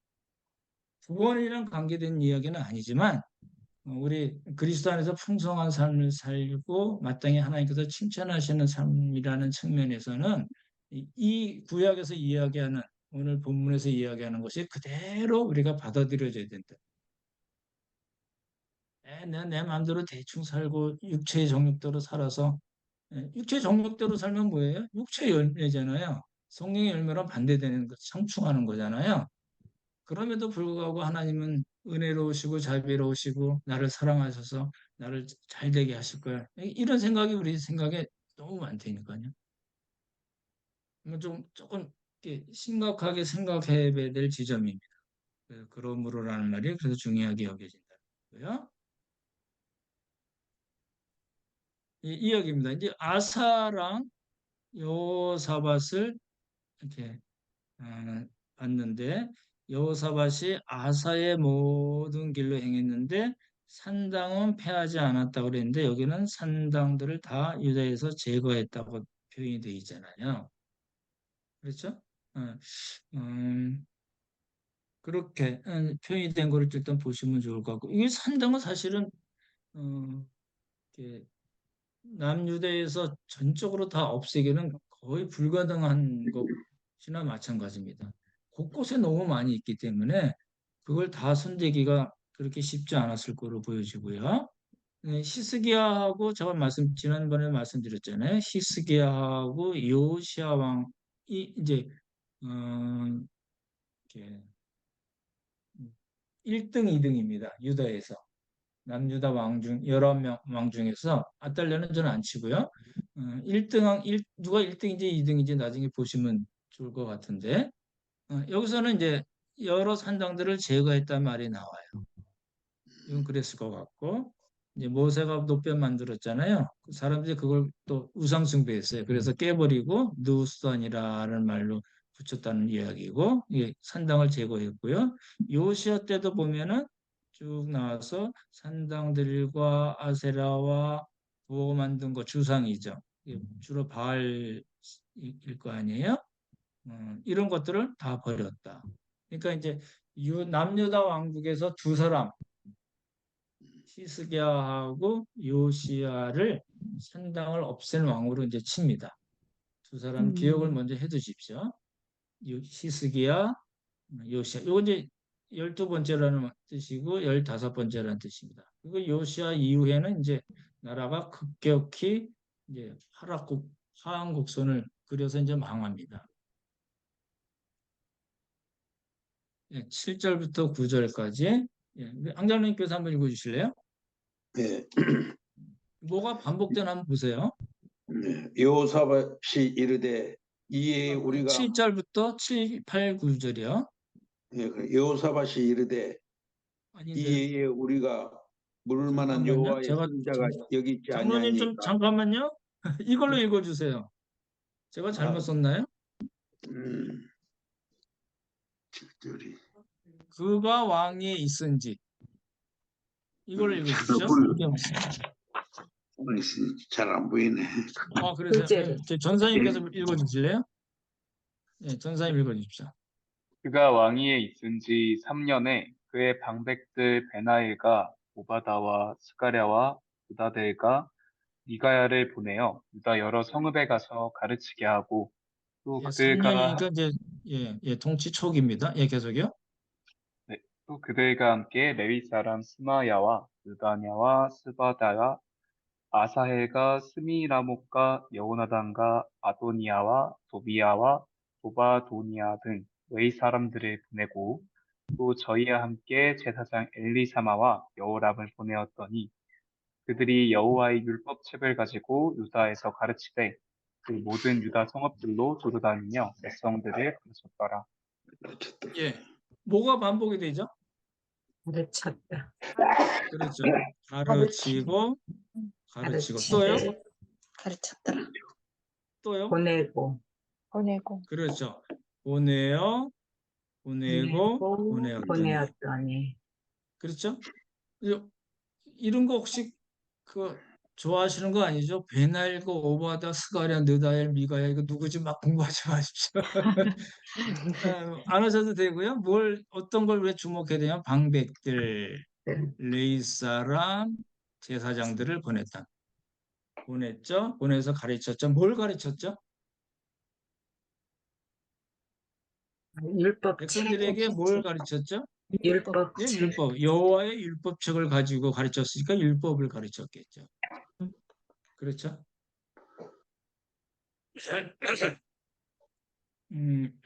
Speaker 1: 구원이랑 관계된 이야기는 아니지만 우리 그리스도 안에서 풍성한 삶을 살고 마땅히 하나님께서 칭찬하시는 삶이라는 측면에서는 이 구약에서 이야기하는 오늘 본문에서 이야기하는 것이 그대로 우리가 받아들여져야 된다. 내가 내 마음대로 대충 살고 육체의 정욕대로 살아서 육체의 정욕대로 살면 뭐예요? 육체의 열매잖아요. 성령의 열매랑 반대되는 것, 상충하는 거잖아요. 그럼에도 불구하고 하나님은 은혜로우시고 자비로우시고 나를 사랑하셔서 나를 잘 되게 하실 거야. 이런 생각이 우리 생각에 너무 많다니까요. 조금 이렇게 심각하게 생각해 봐야 될 지점입니다. 그러므로라는 말이 그래서 중요하게 여겨진다고요. 이야기입니다. 이제 아사랑 여호사밧을 이렇게 봤는데 여호사밧이 아사의 모든 길로 행했는데 산당은 패하지 않았다고 그랬는데 여기는 산당들을 다 유다에서 제거했다고 표현이 되어 있잖아요. 그렇죠? 어, 음, 그렇게 표현이 된 거를 일단 보시면 좋을 것 같고 이 산당은 사실은 어, 이렇게 남유다에서 전적으로 다 없애기는 거의 불가능한 것이나 마찬가지입니다. 곳곳에 너무 많이 있기 때문에 그걸 다 손대기가 그렇게 쉽지 않았을 거로 보여지고요. 히스기야하고 제가 지난번에 말씀드렸잖아요. 히스기야하고 요시야 왕이 이제 어, 이렇게 1등, 2등입니다. 유다에서. 남유다 여러 명 왕 중에서 아달랴는 저는 안 치고요. 1등, 누가 1등인지 2등인지 나중에 보시면 좋을 것 같은데 여기서는 이제 여러 산당들을 제거했단 말이 나와요. 이건 그랬을 것 같고 이제 모세가 노뼈 만들었잖아요. 그 사람들이 그걸 또 우상 숭배했어요. 그래서 깨버리고 느우스단이라는 말로 붙였다는 이야기고 예, 산당을 제거했고요. 요시아 때도 보면은 쭉 나와서 산당들과 아세라와 부어 만든 거 주상이죠. 주로 바알일 거 아니에요? 이런 것들을 다 버렸다. 그러니까 이제 남유다 왕국에서 두 사람 히스기야하고 요시야를 산당을 없앤 왕으로 이제 칩니다. 두 사람 기억을 먼저 해두십시오. 히스기야, 요시야. 요거 이제 12번째라는 뜻이고 15번째라는 뜻입니다. 그리고 요시야 이후에는 이제 나라가 급격히 이제 하한 곡선을 그려서 이제 망합니다. 7절부터 9절까지. 예, 앙장님께서 한번 읽어주실래요?
Speaker 3: 예.
Speaker 1: 뭐가 반복되나 한번 보세요.
Speaker 3: 네. 여호사밧이 이르되 이에 우리가
Speaker 1: 7절부터 7, 8, 9절이요.
Speaker 3: 예, 여호사밧이 이르되
Speaker 1: 아닌데.
Speaker 3: 이에 우리가 물을 만한
Speaker 1: 잠깐만요.
Speaker 3: 여호와의
Speaker 1: 제가
Speaker 3: 선자가 여기 있지
Speaker 1: 장로님 좀
Speaker 3: 아니하니까.
Speaker 1: 잠깐만요. 이걸로 읽어주세요. 제가 잘못
Speaker 3: 아.
Speaker 1: 썼나요?
Speaker 3: 7절이
Speaker 1: 그가 왕위에 있은지 이걸 읽어주시죠.
Speaker 3: 잘 안 보이네.
Speaker 1: 그래서
Speaker 4: 둘째로.
Speaker 1: 전사님께서 읽어주실래요? 네, 전사님 읽어주십시오.
Speaker 7: 그가 왕위에 있은 지 3년에 그의 방백들 베나일과 오바다와 스가랴와 부다델과 미가야를 보내어 유다 여러 성읍에 가서 가르치게 하고 또
Speaker 1: 예,
Speaker 7: 그들과
Speaker 1: 3년이니까 이제 통치 초기입니다. 예, 계속요.
Speaker 7: 네, 또 그들과 함께 레위 사람 스마야와 느다냐와 스바다와 아사헬과 스미라목과 여호나단과 아도니아와 도비야와 도바도니아 등 외의 사람들을 보내고 또 저희와 함께 제사장 엘리사마와 여호람을 보내었더니 그들이 여호와의 율법책을 가지고 유다에서 가르치되 그 모든 유다 성읍들로 두루다니며 백성들을 가르쳤더라.
Speaker 1: 예, 뭐가 반복이 되죠?
Speaker 4: 가르쳤다.
Speaker 1: 그렇죠. 가르치고
Speaker 4: 가르치고 가르쳤더라.
Speaker 1: 또요.
Speaker 4: 보내고
Speaker 5: 보내고
Speaker 1: 그렇죠. 보내어 보내고 보내었더니.
Speaker 4: 보내었더니
Speaker 1: 그렇죠? 이런 거 혹시 좋아하시는 거 아니죠? 베나일과 오바다, 스가랴, 느다엘, 미가야 이거 누구지 막 공부하지 마십시오. 안 하셔도 되고요. 어떤 걸 왜 주목해야 되냐면 방백들, 레이 사람, 제사장들을 보냈죠. 보내서 가르쳤죠. 뭘 가르쳤죠?
Speaker 4: 율법
Speaker 1: 백성들에게 뭘 가르쳤죠?
Speaker 4: 율법
Speaker 1: 예, 율법. 여호와의 율법책을 가지고 가르쳤으니까 율법을 가르쳤겠죠. 그렇죠? 음,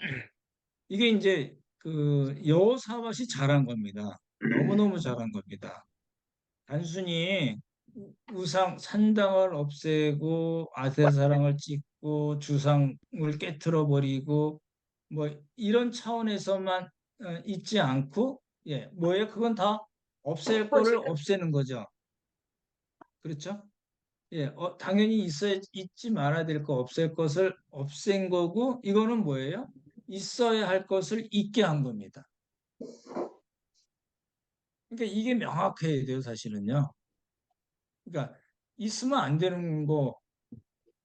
Speaker 1: 이게 이제 여호사밧이 잘한 겁니다. 너무너무 잘한 겁니다. 단순히 산당을 없애고 아세사랑을 찍고 주상을 깨트려 버리고 뭐 이런 차원에서만 있지 않고 뭐예요? 그건 다 없앨 거를 없애는 거죠. 그렇죠? 당연히 있지 말아야 될 거 없앨 것을 없앤 거고 이거는 뭐예요? 있어야 할 것을 있게 한 겁니다. 그러니까 이게 명확해야 돼요, 사실은요. 그러니까 있으면 안 되는 거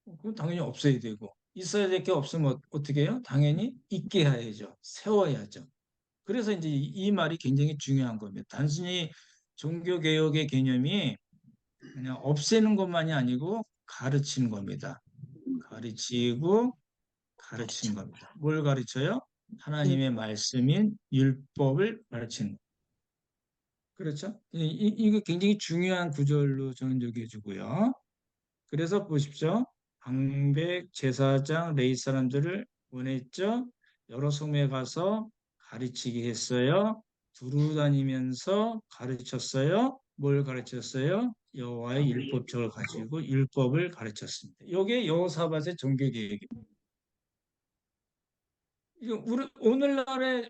Speaker 1: 그건 당연히 없어야 되고 있어야 될 게 없으면 어떻게 해요? 당연히 있게 해야죠. 세워야죠. 그래서 이제 이 말이 굉장히 중요한 겁니다. 단순히 종교개혁의 개념이 그냥 없애는 것만이 아니고 가르치는 겁니다. 가르치고 가르치는 겁니다. 뭘 가르쳐요? 하나님의 말씀인 율법을 가르치는 겁니다. 그렇죠? 이게 굉장히 중요한 구절로 저는 여겨지고요. 그래서 보십시오. 방백 제사장 레위 사람들을 보냈죠. 여러 성에 가서 가르치게 했어요. 두루 다니면서 가르쳤어요. 뭘 가르쳤어요? 여호와의 율법책을 가지고 율법을 가르쳤습니다. 이게 여호사밧의 종교 계획입니다. 이거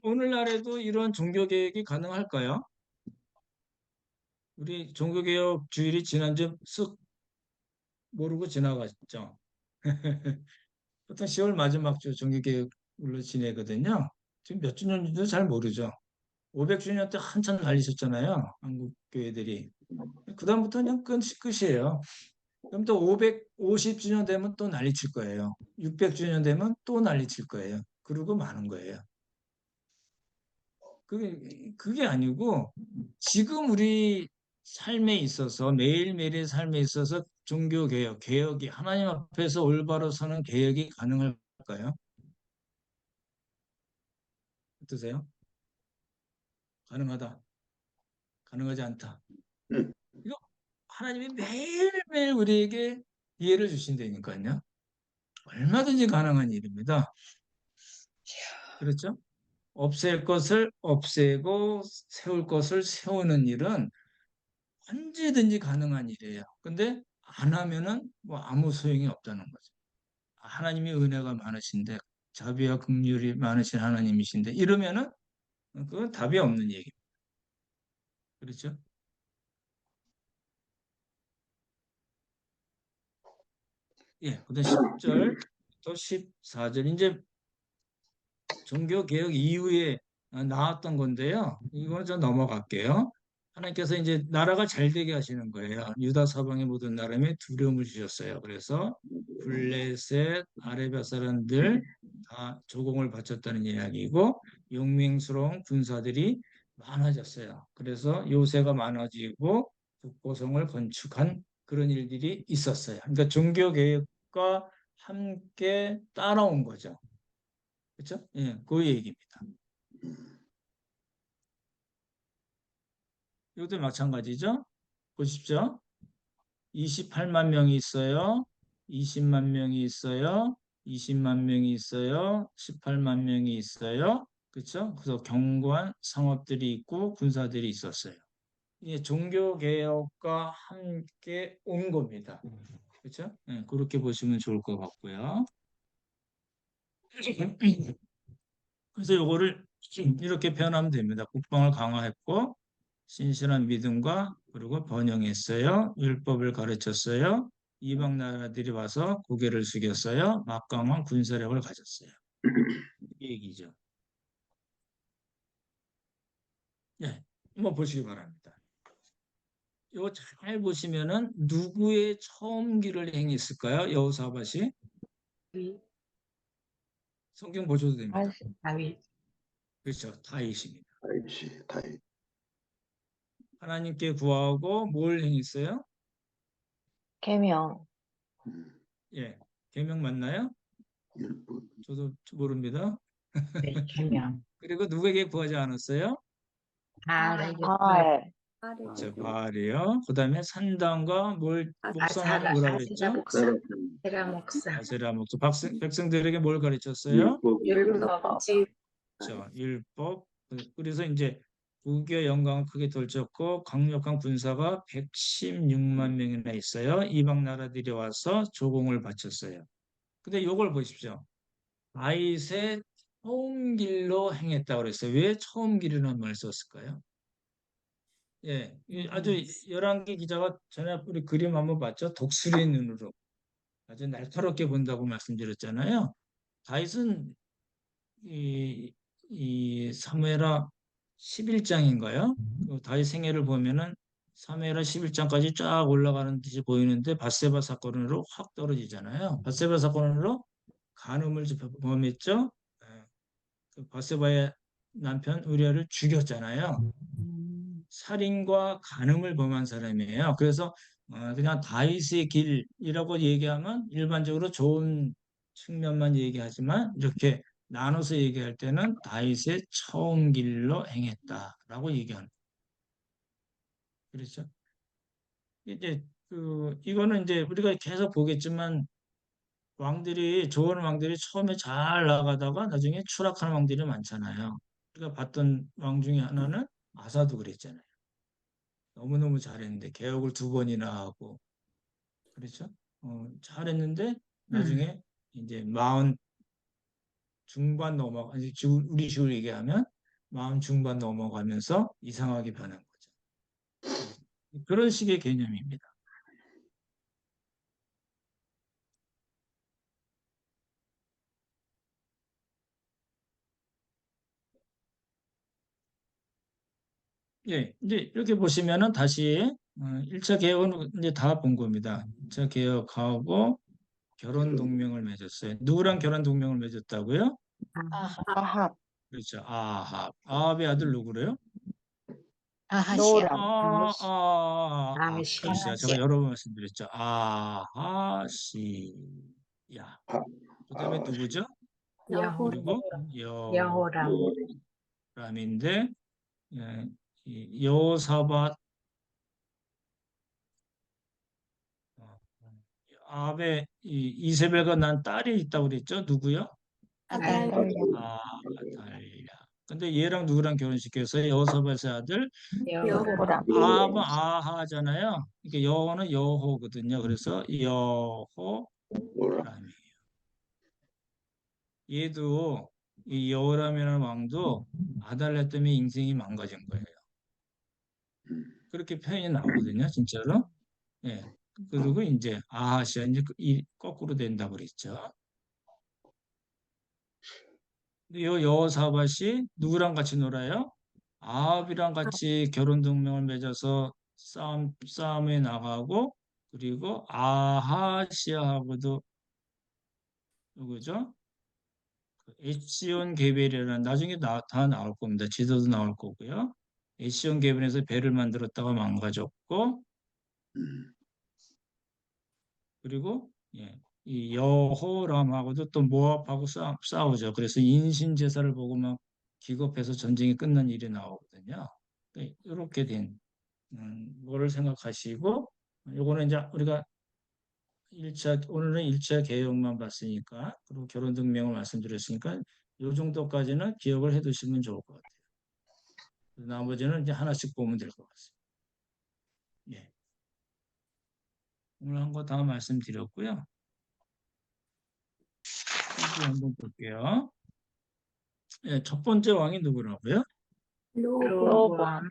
Speaker 1: 오늘날에도 이런 종교 계획이 가능할까요? 우리 종교 개혁 주일이 지난주 쓱 모르고 지나갔죠. 보통 10월 마지막 주 종교개혁으로 지내거든요. 지금 몇 주년인지도 잘 모르죠. 500주년 때 한참 날리셨잖아요. 한국 교회들이. 그다음부터 그냥 끝이에요. 그럼 또 550주년 되면 또 난리칠 거예요. 600주년 되면 또 난리칠 거예요. 그러고 마는 거예요. 그게 아니고 지금 우리 삶에 있어서 매일매일의 삶에 있어서 개혁이 하나님 앞에서 올바로 서는 개혁이 가능할까요? 어떠세요? 가능하다. 가능하지 않다. 이거 하나님이 매일매일 우리에게 기회를 주신다니까요. 얼마든지 가능한 일입니다. 그렇죠? 없앨 것을 없애고 세울 것을 세우는 일은 언제든지 가능한 일이에요. 근데 안 하면은 뭐 아무 소용이 없다는 거죠. 하나님이 은혜가 많으신데 자비와 긍휼이 많으신 하나님이신데 이러면은 그건 답이 없는 얘기입니다. 그렇죠? 예, 그다음 10절 또 14절 이제 종교 개혁 이후에 나왔던 건데요. 이거는 좀 넘어갈게요. 하나님께서 이제 나라가 잘 되게 하시는 거예요. 유다 사방의 모든 나라에 두려움을 주셨어요. 그래서 블레셋, 아라비아 사람들 다 조공을 바쳤다는 이야기고 용맹스러운 군사들이 많아졌어요. 그래서 요새가 많아지고 국보성을 건축한 그런 일들이 있었어요. 그러니까 종교 개혁과 함께 따라온 거죠. 그렇죠? 예, 그 얘기입니다. 이것도 마찬가지죠. 보십시오. 28만 명이 있어요. 20만 명이 있어요. 20만 명이 있어요. 18만 명이 있어요. 그렇죠? 그래서 견고한 상업들이 있고 군사들이 있었어요. 이게 종교 개혁과 함께 온 겁니다. 그렇죠? 예, 그렇게 보시면 좋을 것 같고요. 그래서 요거를 이렇게 표현하면 됩니다. 국방을 강화했고 신실한 믿음과 그리고 번영했어요. 율법을 가르쳤어요. 이방 나라들이 와서 고개를 숙였어요. 막강한 군사력을 가졌어요. 이 얘기죠. 예, 한번 보시기 바랍니다. 이거 잘 보시면은 누구의 처음 길을 행했을까요? 여호사밧이 성경 보셔도 됩니다.
Speaker 4: 다윗.
Speaker 1: 그렇죠, 다윗입니다.
Speaker 3: 다윗.
Speaker 1: 하나님께 구하고 뭘 행했어요?
Speaker 5: 계명.
Speaker 1: 예, 계명 맞나요?
Speaker 3: 율법.
Speaker 1: 저도 모릅니다.
Speaker 4: 네, 계명.
Speaker 1: 그리고 누구에게 구하지 않았어요?
Speaker 4: 바알.
Speaker 5: 바알.
Speaker 1: 그렇죠, 바알이요. 그다음에 산당과 뭘 목성하는 거라 그랬죠?
Speaker 4: 목사. 세라 목사.
Speaker 1: 아세라 목사. 백성들에게 뭘 가르쳤어요?
Speaker 4: 율법.
Speaker 1: 그렇죠, 율법. 그래서 이제 국의 영광을 크게 돌렸고 강력한 군사가 116만 명이나 있어요. 이방 나라들이 와서 조공을 바쳤어요. 근데 요걸 보십시오. 다윗의 처음 길로 행했다고 그랬어요. 왜 처음 길이라는 말을 썼을까요? 예, 아주 열한기 기자가 전에 우리 그림 한번 봤죠? 독수리의 눈으로 아주 날카롭게 본다고 말씀드렸잖아요. 다윗은 이 사무엘하 11장인가요? 그 다윗 생애를 보면은 사무엘하 11장까지 쫙 올라가는 듯이 보이는데 밧세바 사건으로 확 떨어지잖아요. 밧세바 사건으로 간음을 범했죠. 예, 그 밧세바의 남편 우리아를 죽였잖아요. 살인과 간음을 범한 사람이에요. 그래서 그냥 다윗의 길이라고 얘기하면 일반적으로 좋은 측면만 얘기하지만 이렇게 나눠서 얘기할 때는 다윗의 처음 길로 행했다라고 얘기하는 거예요. 그렇죠? 이제 이거는 이제 우리가 계속 보겠지만 좋은 왕들이 처음에 잘 나가다가 나중에 추락하는 왕들이 많잖아요. 우리가 봤던 왕 중에 하나는 아사도 그랬잖아요. 너무너무 잘했는데 개혁을 2번이나 하고 그렇죠? 잘했는데 나중에 이제 40 중반 넘어가 이제 우리 식으로 얘기하면 40 중반 넘어가면서 이상하게 변한 거죠. 그런 식의 개념입니다. 예, 이제 이렇게 보시면은 다시 1차 개혁은 이제 다 본 겁니다. 1차 개혁하고 결혼 동맹을 맺었어요. 누구랑 결혼 동맹을 맺었다고요?
Speaker 5: 아합.
Speaker 1: 그렇죠. 아합. 아합의 아들 누구래요?
Speaker 6: 아하시아.
Speaker 5: 노람.
Speaker 4: 아하시아.
Speaker 1: 글쎄요. 제가 여러 번 말씀드렸죠. 아하시야. 그다음에 누구죠? 그리고
Speaker 4: 여호람.
Speaker 1: 여호람인데 예, 여호사밧 아합의 이세벨과 난 딸이 있다고 그랬죠? 누구요?
Speaker 6: 아달랴.
Speaker 1: 아달랴. 근데 얘랑 누구랑 결혼시켰어요? 여호사밧의 아들
Speaker 4: 여호람.
Speaker 1: 아하잖아요. 이게 여호는 여호거든요. 그래서 여호람이에요. 얘도 이 여호람이라는 왕도 아달랴 때문에 인생이 망가진 거예요. 그렇게 표현이 나오거든요, 진짜로. 예. 그리고 이제 아하시아 이제 이 거꾸로 된다고 그랬죠. 근데 요 여호사밧이 누구랑 같이 놀아요? 아합이랑 같이 결혼 동맹을 맺어서 싸움에 나가고 그리고 아하시아하고도 누구죠? 에시온 게벨이라는 나중에 다 나올 겁니다. 지도도 나올 거고요. 에시온 게벨에서 배를 만들었다가 망가졌고 그리고 예, 이 여호람하고도 또 모압하고 싸우죠. 그래서 인신 제사를 보고 막 기겁해서 전쟁이 끝난 일이 나오거든요. 이렇게 된 거를 생각하시고 요거는 이제 우리가 오늘은 1차 개혁만 봤으니까 그리고 결혼 증명을 말씀드렸으니까 요 정도까지는 기억을 해 두시면 좋을 것 같아요. 나머지는 이제 하나씩 보면 될 것 같습니다. 예. 오늘 한 거 다 말씀드렸고요. 이제 한번 볼게요. 예, 첫 번째 왕이 누구라고요?
Speaker 4: 로보암.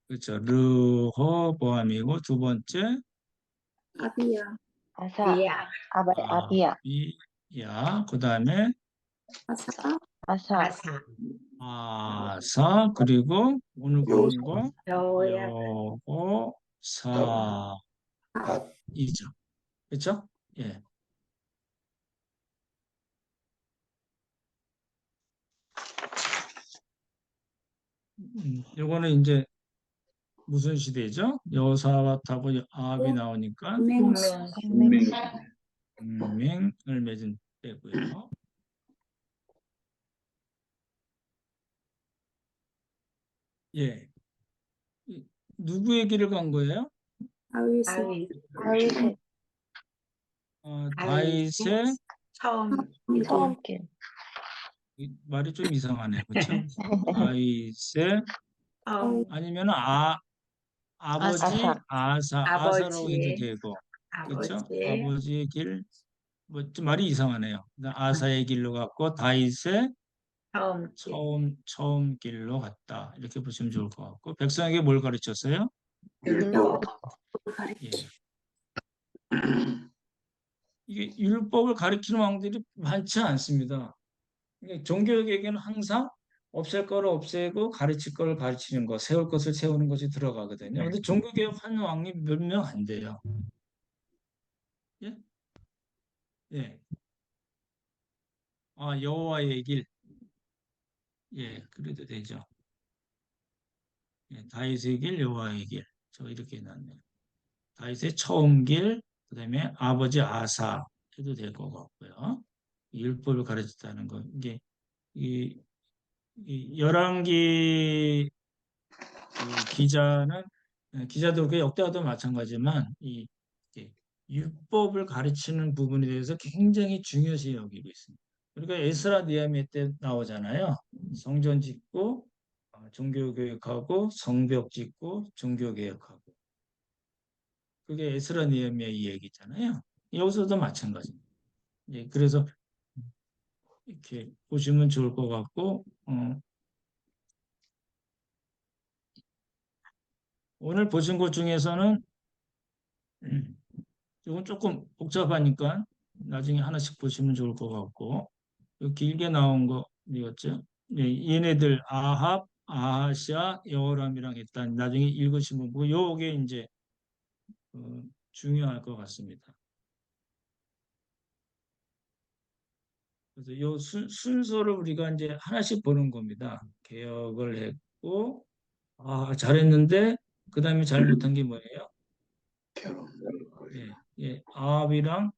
Speaker 1: 그렇죠. 르호보암이고 두 번째
Speaker 5: 아사,
Speaker 4: 비야.
Speaker 5: 아비야,
Speaker 1: 아비야. 그다음에
Speaker 5: 아사,
Speaker 4: 아사.
Speaker 1: 아사 그리고 오늘 본 거
Speaker 4: 여호야.
Speaker 1: 여호사이죠. 그렇죠? 예. 요거는 이제 무슨 시대죠? 여호사밧하고 아합이 나오니까 동맹을 맺은 때고요. 예. 누구 얘기를 간 거예요?
Speaker 4: 아위.
Speaker 5: 다윗의
Speaker 1: 다윗의
Speaker 5: 처음길,
Speaker 1: 말이 좀 이상하네. 그렇죠? 다윗의 아니면 아버지 아사라고 해도 되고 그렇죠? 아버지의 길 뭐 좀 말이 이상하네요. 아사의 길로 갔고 다윗의 처음 길로 갔다. 이렇게 보시면 좋을 것 같고 백성에게 뭘 가르쳤어요?
Speaker 5: 율법,
Speaker 1: 예. 이게 율법을 가르치는 왕들이 많지 않습니다. 그러니까 종교개혁에는 항상 없앨 거를 없애고 가르칠 거를 가르치는 거, 세울 것을 세우는 것이 들어가거든요. 근데 종교개혁하는 왕이 몇 명 안 돼요. 예? 예. 여호와의 길. 예, 그래도 되죠. 예, 다윗의 길, 여호와의 길. 저 이렇게 해놨네요. 다윗의 처음 길, 그다음에 아버지 아사 해도 될 것 같고요. 율법을 가르쳤다는 거. 이게 이 열왕기 기자는 기자도 그 역대와도 마찬가지지만 이렇게 율법을 가르치는 부분에 대해서 굉장히 중요시 여기고 있습니다. 그러니까 에스라 느헤미야 때 나오잖아요. 성전 짓고 종교 교육하고 성벽 짓고 종교 개혁하고 그게 에스라 느헤미야 이 얘기잖아요. 여기서도 마찬가지입니다. 예, 그래서 이렇게 보시면 좋을 것 같고 오늘 보신 것 중에서는 이건 조금 복잡하니까 나중에 하나씩 보시면 좋을 것 같고 길게 나온 거 이었죠? 예, 얘네들 아합, 아하시아, 여호람이랑 일단 나중에 읽으시면 보고 요게 이제 중요할 것 같습니다. 그래서 요 순서를 우리가 이제 하나씩 보는 겁니다. 개혁을 했고 잘했는데 그 다음에 잘못한 게 뭐예요?
Speaker 3: 결혼,
Speaker 1: 예, 아합이랑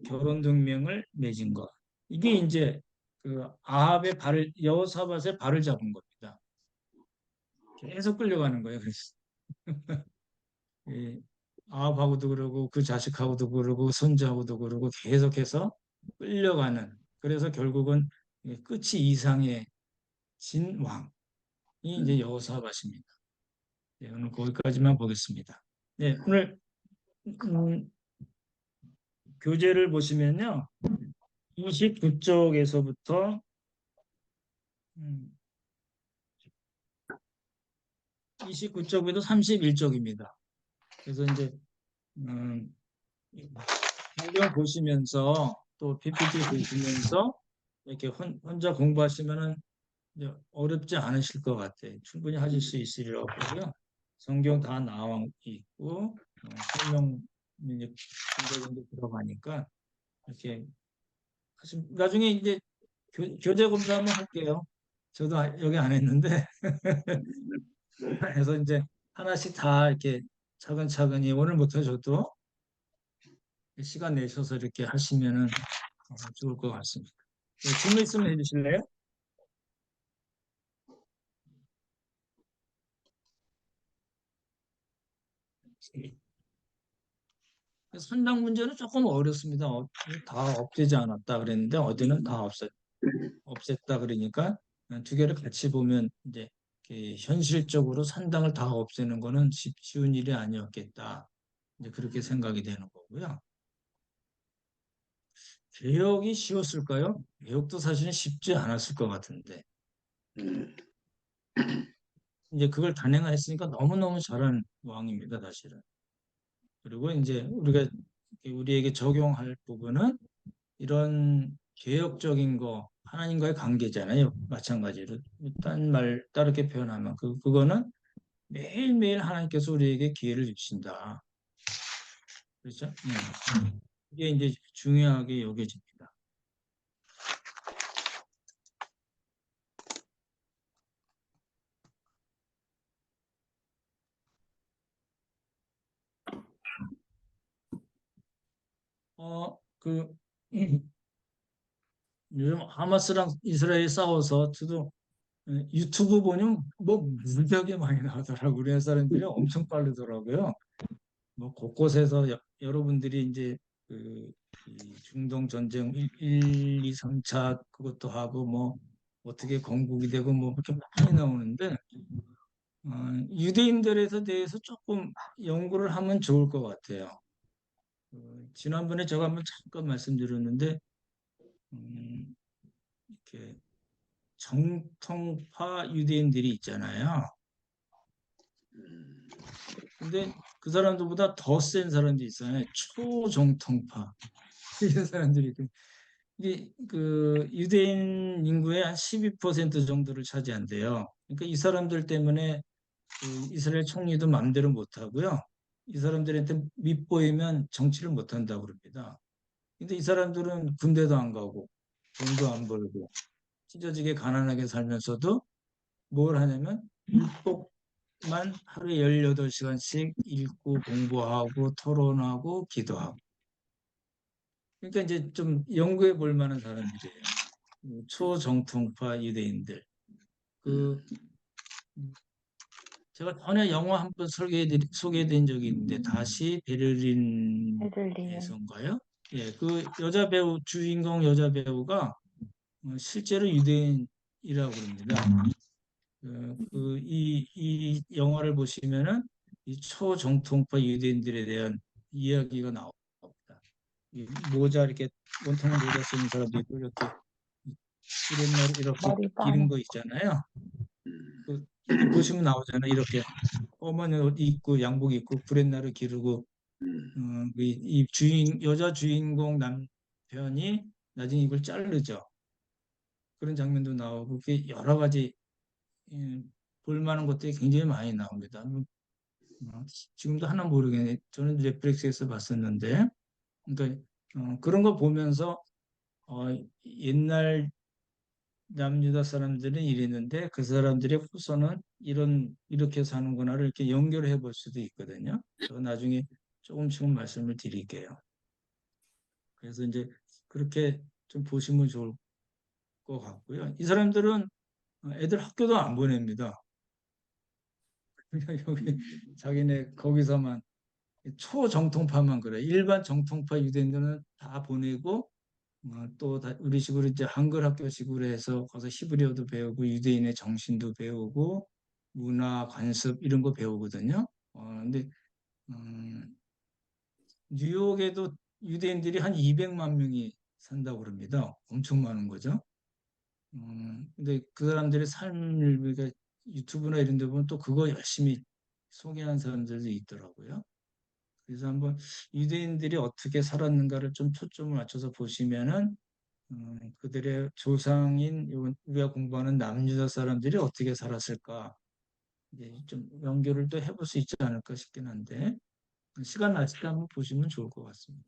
Speaker 1: 결혼 동맹을 맺은 것. 이게 이제 그 아합의 여호사밧의 발을 잡은 겁니다. 계속 끌려가는 거예요. 그래서 예, 아합하고도 그러고 그 자식하고도 그러고 손자하고도 그러고 계속해서 끌려가는. 그래서 결국은 끝이 이상의 진왕이 이제 여호사밧입니다. 네, 오늘 거기까지만 보겠습니다. 네, 오늘 교재를 보시면요. 29쪽에서부터 29쪽에도 31쪽입니다. 그래서 이제 성경 보시면서 또 PPT 보시면서 이렇게 혼자 공부하시면은 이제 어렵지 않으실 것 같아요. 충분히 하실 수 있으리라고 보고요. 성경 다 나와 있고 설명 이제 군데 들어가니까 이렇게 나중에 이제 교재 검사 한번 할게요. 저도 여기 안 했는데 그래서 이제 하나씩 다 이렇게 차근차근히 오늘부터 저도 시간 내셔서 이렇게 하시면은 좋을 것 같습니다. 네, 질문 있으면 해주실래요? 선당 문제는 조금 어렵습니다. 다 없애지 않았다 그랬는데 어디는 다 없앴다 그러니까 두 개를 같이 보면 이제 현실적으로 산당을 다 없애는 거는 쉬운 일이 아니었겠다. 이제 그렇게 생각이 되는 거고요. 개혁이 쉬웠을까요? 개혁도 사실은 쉽지 않았을 것 같은데 이제 그걸 단행했으니까 너무너무 잘한 왕입니다, 사실은. 그리고 이제 우리에게 적용할 부분은 이런 개혁적인 거 하나님과의 관계잖아요. 마찬가지로 다르게 표현하면 그거는 매일매일 하나님께서 우리에게 기회를 주신다. 그렇죠? 이게 이제 중요하게 여겨집니다. 그 요즘 하마스랑 이스라엘 싸워서 저도 유튜브 보면 뭐 무지하게 많이 나오더라고요. 우리나라 사람들이 엄청 빠르더라고요. 뭐 곳곳에서 여러분들이 이제 이 중동 전쟁 1, 2, 3차 그것도 하고 뭐 어떻게 건국이 되고 뭐 그렇게 많이 나오는데 유대인들에 대해서 조금 연구를 하면 좋을 것 같아요. 지난번에 제가 한번 잠깐 말씀드렸는데 음, 이렇게 정통파 유대인들이 있잖아요. 근데 그 사람들보다 더 센 사람들이 있어요. 초정통파 이런 사람들이 이게 그 유대인 인구의 한 12% 정도를 차지한대요. 그러니까 이 사람들 때문에 그 이스라엘 총리도 마음대로 못 하고요. 이 사람들한테 밉보이면 정치를 못 한다고 그럽니다. 근데 이 사람들은 군대도 안 가고 돈도 안 벌고 찢어지게 가난하게 살면서도 뭘 하냐면 율법만 하루에 18시간씩 읽고 공부하고 토론하고 기도하고. 그러니까 이제 좀 연구해 볼 만한 사람들이에요. 초정통파 유대인들. 그 제가 전에 영화 한 번 소개해드린 적이 있는데 다시
Speaker 5: 베를린.
Speaker 1: 베를린에서인가요? 예, 그 여자 배우 주인공 여자 배우가 실제로 유대인이라고 합니다. 이 영화를 보시면은 이 초정통파 유대인들에 대한 이야기가 나옵니다. 이 모자 이렇게 원통 모자 쓰는 사람도 있고 이렇게 이런 이렇게
Speaker 5: 머리
Speaker 1: 기른
Speaker 5: 빠는.
Speaker 1: 거 있잖아요. 이렇게 보시면 나오잖아요. 이렇게 검은 옷 입고 양복 입고 구렛나루 기르고 이 여자 주인공 남편이 나중에 이걸 자르죠. 그런 장면도 나오고 그게 여러 가지 예, 볼 만한 것들이 굉장히 많이 나옵니다. 지금도 하나 모르겠네. 저는 넷플릭스에서 봤었는데, 그러니까 그런 거 보면서 어, 옛날 남유다 사람들은 이랬는데 그 사람들의 후손은 이렇게 사는구나를 이렇게 연결해 볼 수도 있거든요. 저 나중에 조금씩은 말씀을 드릴게요. 그래서 이제 그렇게 좀 보시면 좋을 것 같고요. 이 사람들은 애들 학교도 안 보냅니다. 그냥 여기 자기네 거기서만 초정통파만 그래. 일반 정통파 유대인들은 다 보내고 우리 식으로 이제 한글 학교식으로 해서 가서 히브리어도 배우고 유대인의 정신도 배우고 문화 관습 이런 거 배우거든요. 근데 뉴욕에도 유대인들이 한 200만 명이 산다고 그럽니다. 엄청 많은 거죠. 근데 그 사람들의 삶을 우리가 유튜브나 이런 데 보면 또 그거 열심히 소개하는 사람들도 있더라고요. 그래서 한번 유대인들이 어떻게 살았는가를 좀 초점을 맞춰서 보시면은 그들의 조상인 우리가 공부하는 남유다 사람들이 어떻게 살았을까 이제 좀 연결을 또 해볼 수 있지 않을까 싶긴 한데 시간 나실 때 한번 보시면 좋을 것 같습니다.